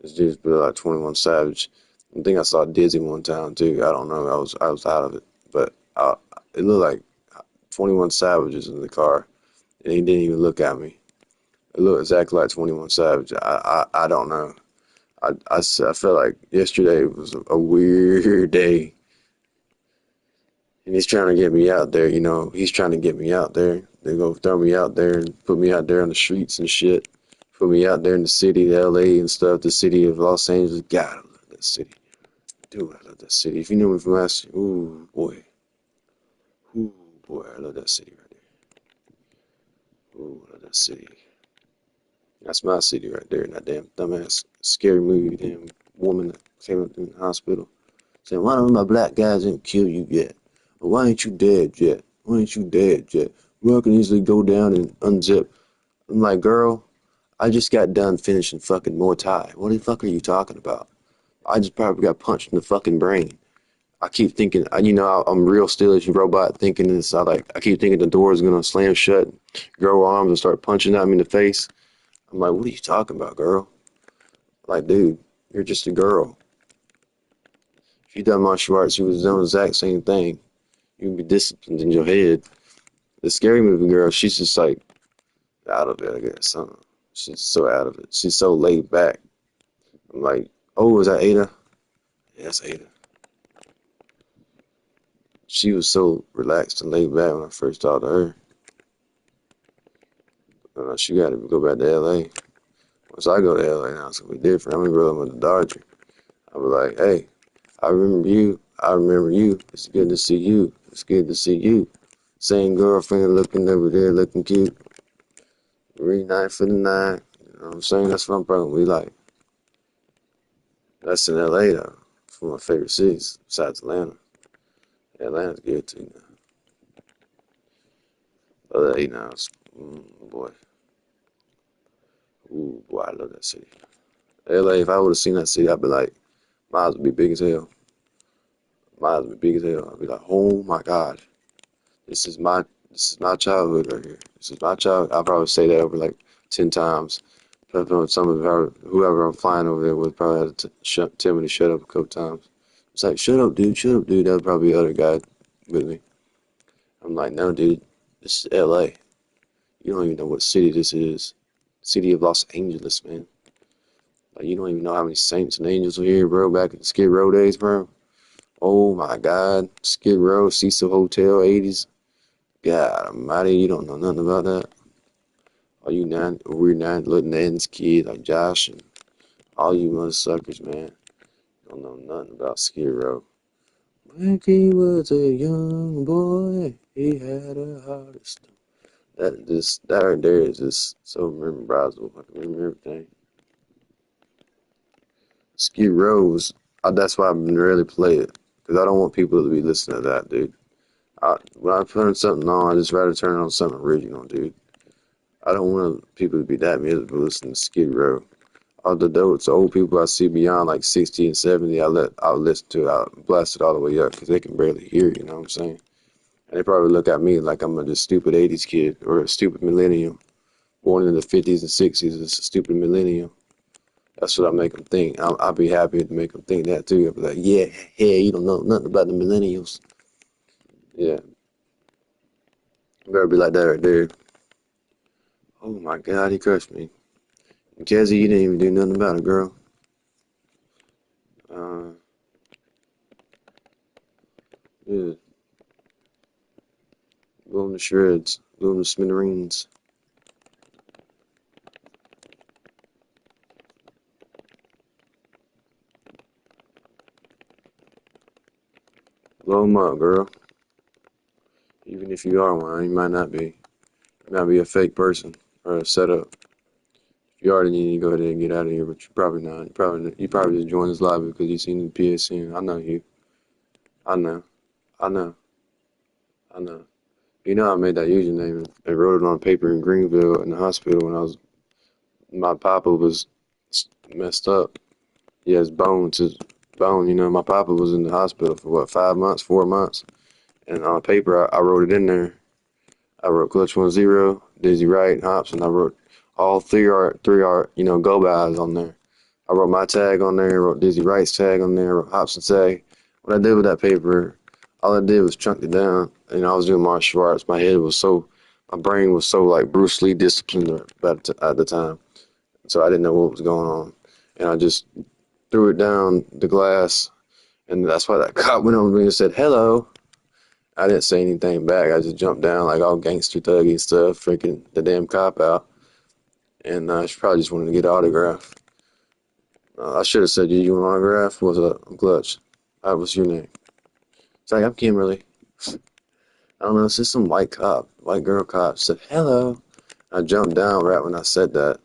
This dude's been like 21 Savage. I think I saw Dizzy one time too. I don't know. I was out of it, but it looked like 21 Savages in the car, and he didn't even look at me. It looked exactly like 21 Savage. I don't know. I felt like yesterday was a weird day, and he's trying to get me out there. He's trying to get me out there. They go throw me out there and put me out there on the streets and shit. Put me out there in the city, the LA and stuff, the city of Los Angeles. God, I love that city. Dude, I love that city. If you knew me from last year, ooh, boy. Ooh, boy, I love that city right there. Ooh, I love that city. That's my city right there. And that damn dumbass, scary movie, damn woman that came up in the hospital saying, why don't my black guys didn't kill you yet? Or why ain't you dead yet? Why ain't you dead yet? Well, I can easily go down and unzip. I'm like, girl, I just got done finishing fucking Muay Thai. What the fuck are you talking about? I just probably got punched in the fucking brain. I keep thinking, I'm real still as a robot thinking this. I keep thinking the door is gonna slam shut, grow arms and start punching at me in the face. I'm like, what are you talking about, girl? Like, dude, you're just a girl. If you done martial arts, you was doing the exact same thing. You'd be disciplined in your head. The scary movie girl, she's just like out of it, I guess. I don't know. She's so out of it. She's so laid back. I'm like, oh, is that Ada? Yeah, that's Ada. She was so relaxed and laid back when I first talked to her. She got to go back to LA. Once I go to LA now, it's gonna be different. I'm gonna roll with the Dodger. I'll be like, hey, I remember you. I remember you. It's good to see you. It's good to see you. Same girlfriend looking over there, looking cute. Reunite for the night. You know what I'm saying? That's what I'm probably like. That's in LA though. It's one of my favorite cities besides Atlanta. Atlanta's good too now. LA now, boy. Ooh, boy, I love that city. LA, if I would have seen that city, I'd be like, might would be big as hell. Might would be big as hell. I'd be like, oh my God. This is my childhood right here. This is my childhood. I'll probably say that over like 10 times. Whoever I'm flying over there with probably had to tell me to shut up a couple times. It's like, shut up, dude. That would probably be the other guy with me. I'm like, no, dude. This is LA. You don't even know what city this is. City of Los Angeles, man. Like, you don't even know how many saints and angels were here, bro, back in the Skid Row days, bro. Oh, my God. Skid Row, Cecil Hotel, 80s. God almighty, you don't know nothing about that. All you weird little ends kids like Josh and all you mother suckers, man. Don't know nothing about Skid Row. When he was a young boy, he had a heart of stone. That right there is just so memorizable. I can remember everything. Skid Row that's why I rarely play it. Because I don't want people to be listening to that, dude. When I put something on, I just rather turn on something original, dude. I don't want people to be that miserable listening to Skid Row. All the old people I see beyond like 60 and 70, I'll listen to it. I'll blast it all the way up because they can barely hear, you know what I'm saying? And they probably look at me like I'm a just stupid 80s kid or a stupid millennial. Born in the 50s and 60s is a stupid millennial. That's what I make them think. I'll be happy to make them think that too. I'll be like, yeah, you don't know nothing about the millennials. Yeah, better be like that right there. Oh my God, he crushed me. Jazzy, you didn't even do nothing about it, girl. Yeah, blow them to shreds, blow them to smithereens. Blow them up, girl. Even if you are one, you might not be. You might be a fake person or a setup. If you are, then you need to go ahead and get out of here, but you're probably not. You probably just joined this lobby because you seen the PSN. I know you. I know. I know. I know. You know I made that username and wrote it on paper in Greenville in the hospital when my papa was messed up. He has bone, you know, my papa was in the hospital for what, 5 months, 4 months? And on paper, I wrote it in there. I wrote Clutch 10, Dizzy Wright, Hobson. I wrote all three art, you know, go bys on there. I wrote my tag on there, wrote Dizzy Wright's tag on there, wrote Hobson's tag. What I did with that paper, all I did was chunk it down. You know, I was doing martial arts. My brain was so like Bruce Lee disciplined at the time. So I didn't know what was going on. And I just threw it down the glass. And that's why that cop went over to me and said, hello. I didn't say anything back. I just jumped down like all gangster thuggy stuff, freaking the damn cop out. And she probably just wanted to get an autograph. I should have said, you want an autograph? What's up? I'm Clutch. What's your name? It's like, I'm Kimberly. I don't know, it's just some white girl cop said, hello. I jumped down right when I said that.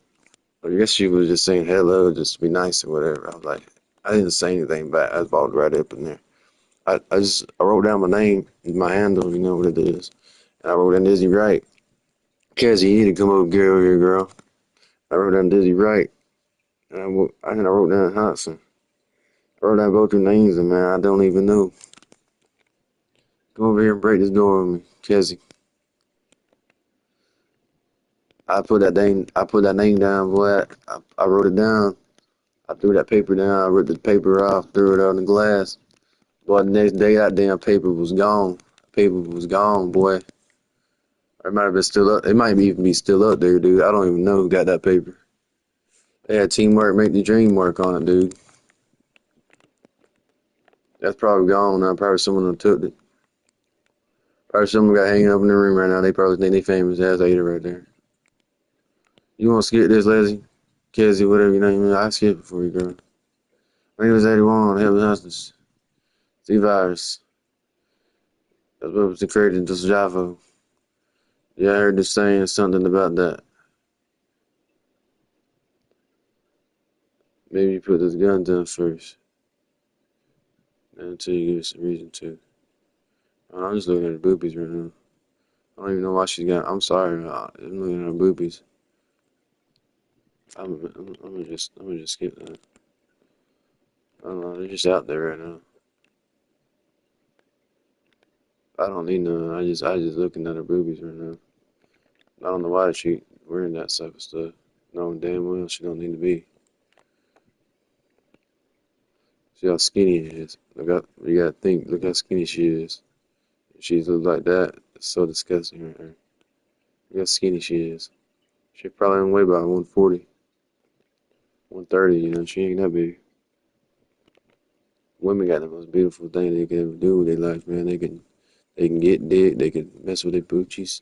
I guess she was just saying hello, just to be nice or whatever. I was like, I didn't say anything back. I walked right up in there. I wrote down my name, my handle, you know what it is. And I wrote down Dizzy Wright. Cassie, you need to come over here, girl. I wrote down Dizzy Wright. And I wrote down Hudson. I wrote down both your names, and man, I don't even know. Come over here and break this door on me, Cassie. I put that name down, boy. I wrote it down. I threw that paper down. I ripped the paper off, threw it on the glass. Boy, the next day, that damn paper was gone. Paper was gone, boy. It might have been still up. It might even be still up there, dude. I don't even know who got that paper. They had teamwork make the dream work on it, dude. That's probably gone now. Probably someone took it. Probably someone got hanging up in the room right now. They probably think they famous as ate it right there. You want to skip this, Leslie? Cassie, whatever your name is. I skip it for you, girl. My name is 81. Heaven Hustlers. C-Virus. That's what was created in Java. Yeah, I heard this saying something about that. Maybe you put this gun down first. Until you give us a reason to. I'm just looking at her boobies right now. I don't even know why she's got. I'm sorry. I'm looking at her boobies. I'm gonna just skip that. I don't know. They're just out there right now. I don't need none. I just looking at her boobies right now. I don't know why she wearing that type of stuff, knowing damn well she don't need to be. See how skinny she is. You gotta think. Look how skinny she is. She looks like that. It's so disgusting right there. Look how skinny she is. She probably only weigh about 140, 130. You know, she ain't that big. Women got the most beautiful thing they can ever do with their life, man. They can get dick. They can mess with their poochies.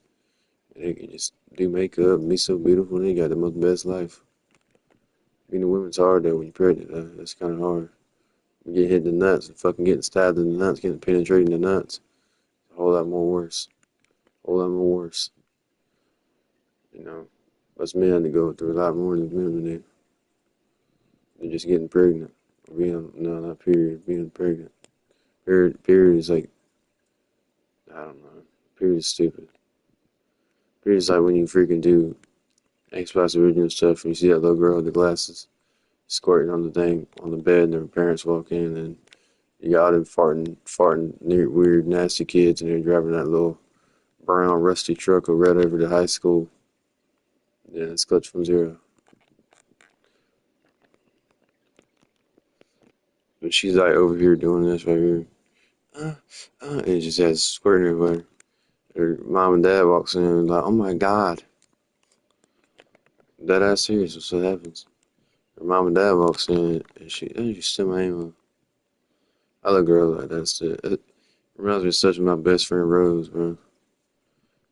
They can just do makeup and be so beautiful. They got the most best life. Being a woman's hard though when you're pregnant. That's kind of hard. You get hit in the nuts and fucking getting stabbed in the nuts, getting penetrated in the nuts. A whole lot more worse. A whole lot more worse. You know, us men to go through a lot more than women do. They're just getting pregnant. Or being, no, not period, being pregnant. Period is like, I don't know. Period is stupid. Period is like when you freaking do Xbox original stuff and you see that little girl with the glasses squirting on the thing on the bed and her parents walk in and you got them farting near weird, nasty kids and they're driving that little brown, rusty truck right over to high school. Yeah, it's Clutch from Zero. But she's like over here doing this right here. And it just has squirting everywhere. Her mom and dad walks in and like, oh my god. That ass serious, what's what happens? Her mom and dad walks in and she's still my emo. I love girls like that. It reminds me such of my best friend Rose, bro.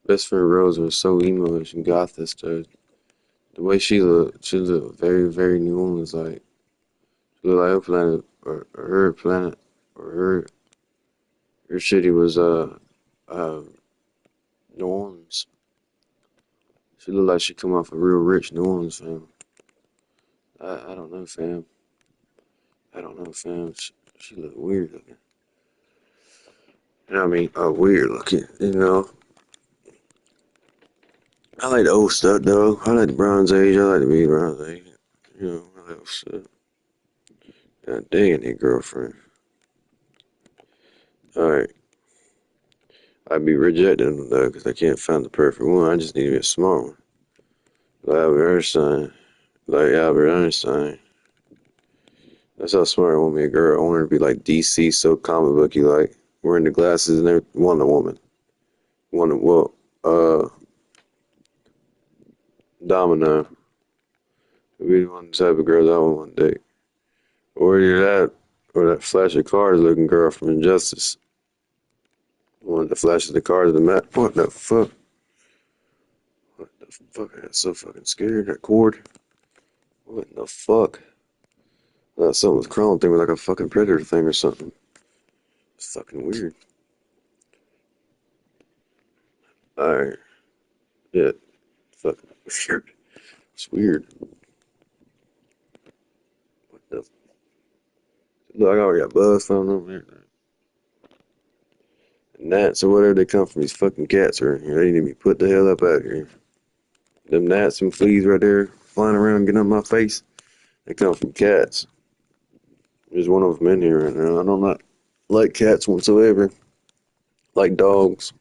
Best friend Rose was so emo-ish and gothish, dude. The way she looked very, very New Orleans like. She looked like her planet, or her planet, or her city was, New Orleans. She looked like she come off a real rich New Orleans, fam. I don't know, fam. I don't know, fam. She looked weird looking. You know what I mean? Weird looking, you know. I like the old stuff, though. I like the Bronze Age. I like the mid Bronze Age. You know, I like old stuff. God dang it, girlfriend. Alright. I'd be rejecting them, though, because I can't find the perfect one. I just need to be a smart one. Like Albert Einstein. Like Albert Einstein. That's how smart I want me a girl. I want her to be like DC, so comic booky, like wearing the glasses and everything. Wonder Woman. Domino. Be the one type of girl that I want one day. Or either that, or that flash of cars looking girl from Injustice. The one that flashes the cars to the map. What the fuck? What the fuck? I got so fucking scared. That cord. What the fuck? I thought something was crawling through me like a fucking predator thing or something. It's fucking weird. Alright. Yeah. Fucking weird. It's weird. What the? Look, I already got bugs found over here. Gnats or whatever they come from, these fucking cats are in here. They need to be put the hell up out of here. Them gnats and fleas right there flying around getting up my face, they come from cats. There's one of them in here right now. I don't like cats whatsoever. Like dogs.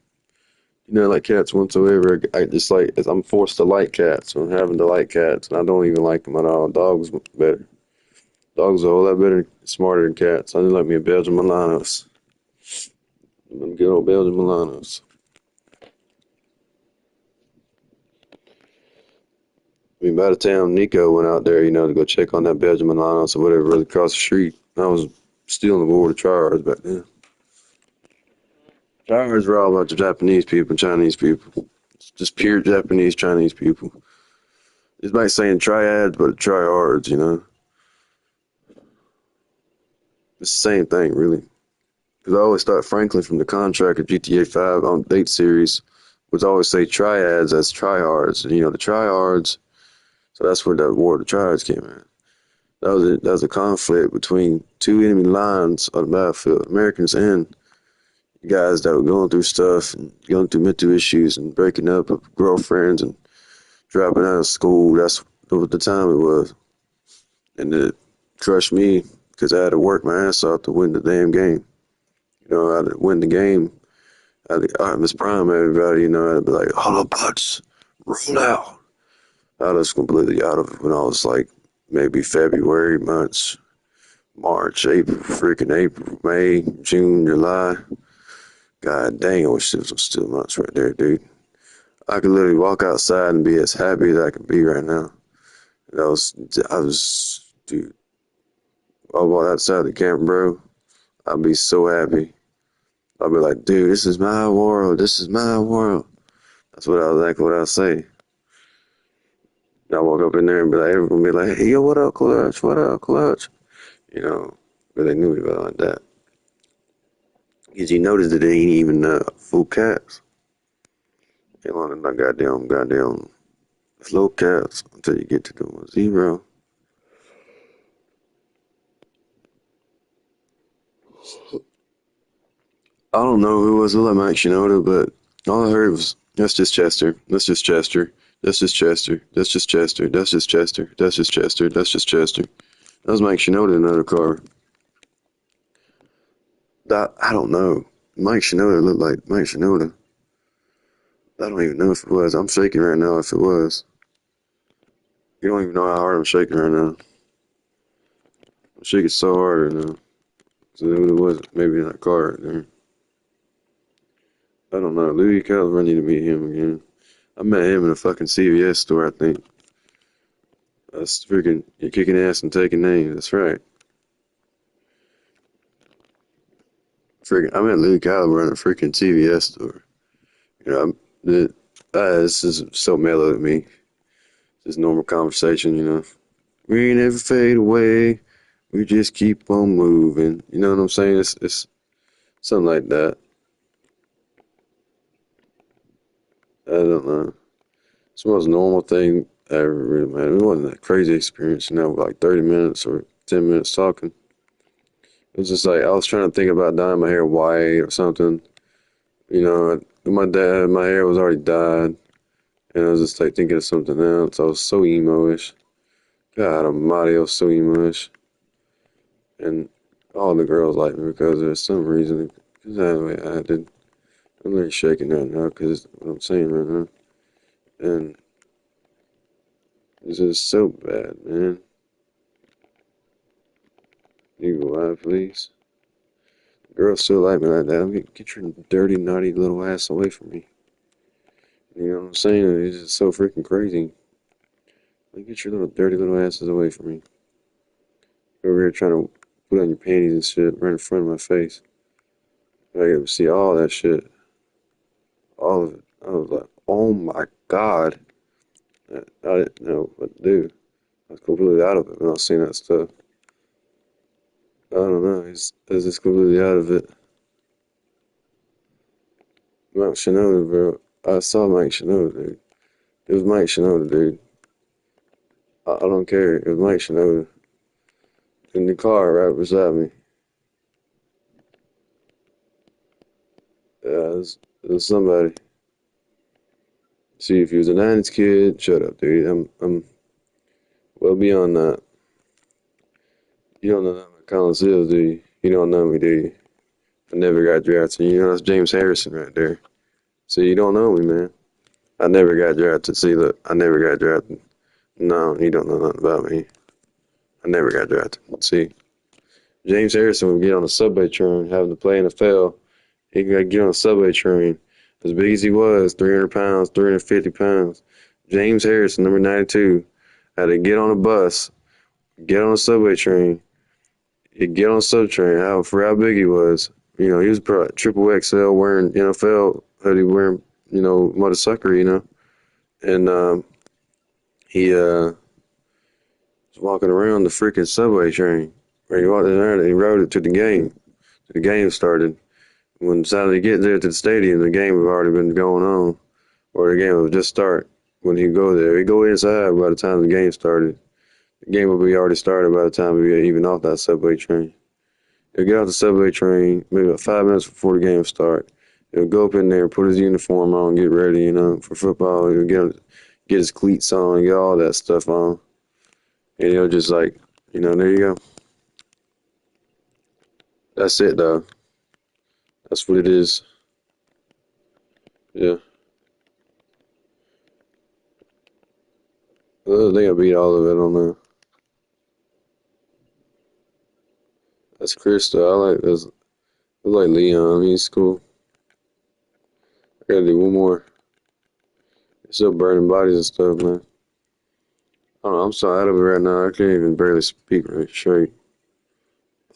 You know, like cats whatsoever. I just like, I'm forced to like cats. I'm having to like cats, and I don't even like them at all. Dogs better. Dogs are a whole lot better, smarter than cats. I just like me a Belgian Milanos. Them good old Belgian Milanos. I mean, by the time Nico went out there, you know, to go check on that Belgian Milanos or whatever was across the street, I was still on the board of tryhards back then. Tryhards were all about the Japanese people and Chinese people. It's just pure Japanese, Chinese people. It's like saying triads, but tryhards, you know. It's the same thing, really. Because I always thought Franklin from the contract of GTA 5 on date series would always say triads as tryhards. And, you know, the tryhards, so that's where the War of the Tryhards came in. That was a conflict between two enemy lines on the battlefield, Americans and guys that were going through stuff and going through mental issues and breaking up with girlfriends and dropping out of school. That's what the time it was. And it crushed me because I had to work my ass off to win the damn game. You know, I had to win the game. I had to Miss Prime everybody, you know, I'd be like, Holobots, roll out. I was completely out of it when I was like maybe February, March, April, May, June, July. God dang, I wish this was still months right there, dude. I could literally walk outside and be as happy as I could be right now. Dude, I walk outside the camp, bro. I'd be so happy. I'd be like, dude, this is my world. This is my world. That's what I was like, what I say. I walk up in there and be like, everyone be like, hey, yo, what up, Clutch? What up, Clutch? You know, but they knew me about like that. Because you notice that they ain't even full caps. They want to goddamn Slow caps until you get to the 0. I don't know who was like Mike Shinoda, but all I heard was that's just Chester. That's just Chester. That's just Chester. That's just Chester. That's just Chester. That's just Chester. That's just Chester. That was Mike Shinoda in another car. I don't know. Mike Shinoda looked like Mike Shinoda. I don't even know if it was. I'm shaking right now if it was. You don't even know how hard I'm shaking right now. I'm shaking so hard right now. So it was maybe in that car right there. I don't know. Louis Caliber, I need to meet him again. I met him in a fucking CVS store, I think. That's freaking, you're kicking ass and taking names. That's right. Freaking, I met Louis Caliber in a freaking CVS store. You know, this is so mellow to me. Just normal conversation, you know. We never fade away. We just keep on moving. You know what I'm saying? It's something like that. I don't know. It's the most normal thing ever, really, man. It wasn't that crazy experience, you know, like 30 minutes or 10 minutes talking. It was just like I was trying to think about dyeing my hair white or something. You know, my hair was already dyed, and I was just like thinking of something else. I was so emo-ish. God almighty, I was so emo-ish. And all the girls liked me because there's some reason. Because anyway, I did. I'm really shaking right now because what I'm saying right now. And it's just so bad, man. You go out, please. Girls still like me like that. Get your dirty, naughty little ass away from me. You know what I'm saying? It's just so freaking crazy. Like, get your little dirty little asses away from me. Over here trying to put on your panties and shit right in front of my face. I get to see all that shit. All of it. I was like, oh my god. I didn't know what to do. I was completely out of it when I was seeing that stuff. I don't know. I was just completely out of it. Mike Shinoda, bro. I saw Mike Shinoda, dude. It was Mike Shinoda, dude. I don't care. It was Mike Shinoda. In the car right beside me. Yeah, it was somebody. See, if he was a 90s kid, shut up, dude. I'm well beyond that. You don't know that Collins Hill, do you? You don't know me, do you? I never got drafted. You know that's James Harrison right there. See, you don't know me, man. I never got drafted. See, look, I never got drafted. No, you don't know nothing about me. I never got drafted. See, James Harrison would get on a subway train, having to play in the NFL. He could get on a subway train. As big as he was, 300 pounds, 350 pounds. James Harrison, number 92, had to get on a bus, get on a subway train. He'd get on a sub train, for how big he was. You know, he was probably triple XL wearing NFL hoodie, wearing, you know, mother sucker, you know. And he was walking around the freaking subway train. Where he walked in there and he rode it to the game. The game started. When decided to get there to the stadium, the game had already been going on, or the game would just start. When he go there, he go inside by the time the game started. The game would be already started by the time we get even off that subway train. He'll get off the subway train maybe about 5 minutes before the game start. He'll go up in there, put his uniform on, get ready, you know, for football. He'll get his cleats on, get all that stuff on, and he'll just like, you know, there you go. That's it, though. That's what it is. Yeah. I think I beat all of it on there. That's Krista. I like this. I like Leon. He's cool. I gotta do one more. Still burning bodies and stuff, man. I don't know. I'm so out of it right now. I can't even barely speak right straight.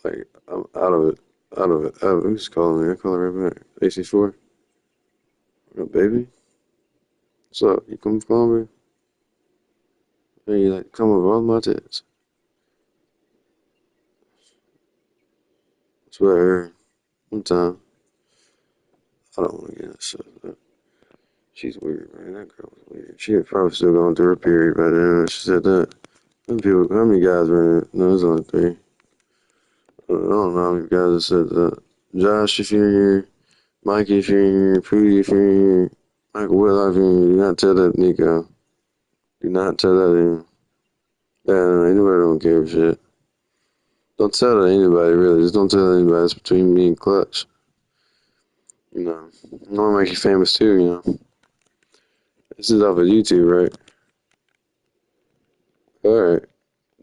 Like, I'm out of it. Out of it. Who's calling me? I call her right back. AC4. What up, baby? What's up? You come call me? Hey, you like come over on my tits? That's what I heard. One time. I don't want to get that shit. She's weird, man. That girl was weird. She was probably still going through her period by then when she said that. How many guys were in it? No, there's only 3. I don't know how many guys have said that. Josh, if you're here. Mikey, if you're here. Pooty, if you're here. Michael Whitlock, if you're here. Do not tell that Nico. Do not tell that him. Yeah, anybody don't give a shit. Don't tell that anybody, really. Just don't tell anybody. It's between me and Clutch. You know. I want to make you famous too, you know. This is off of YouTube, right? Alright.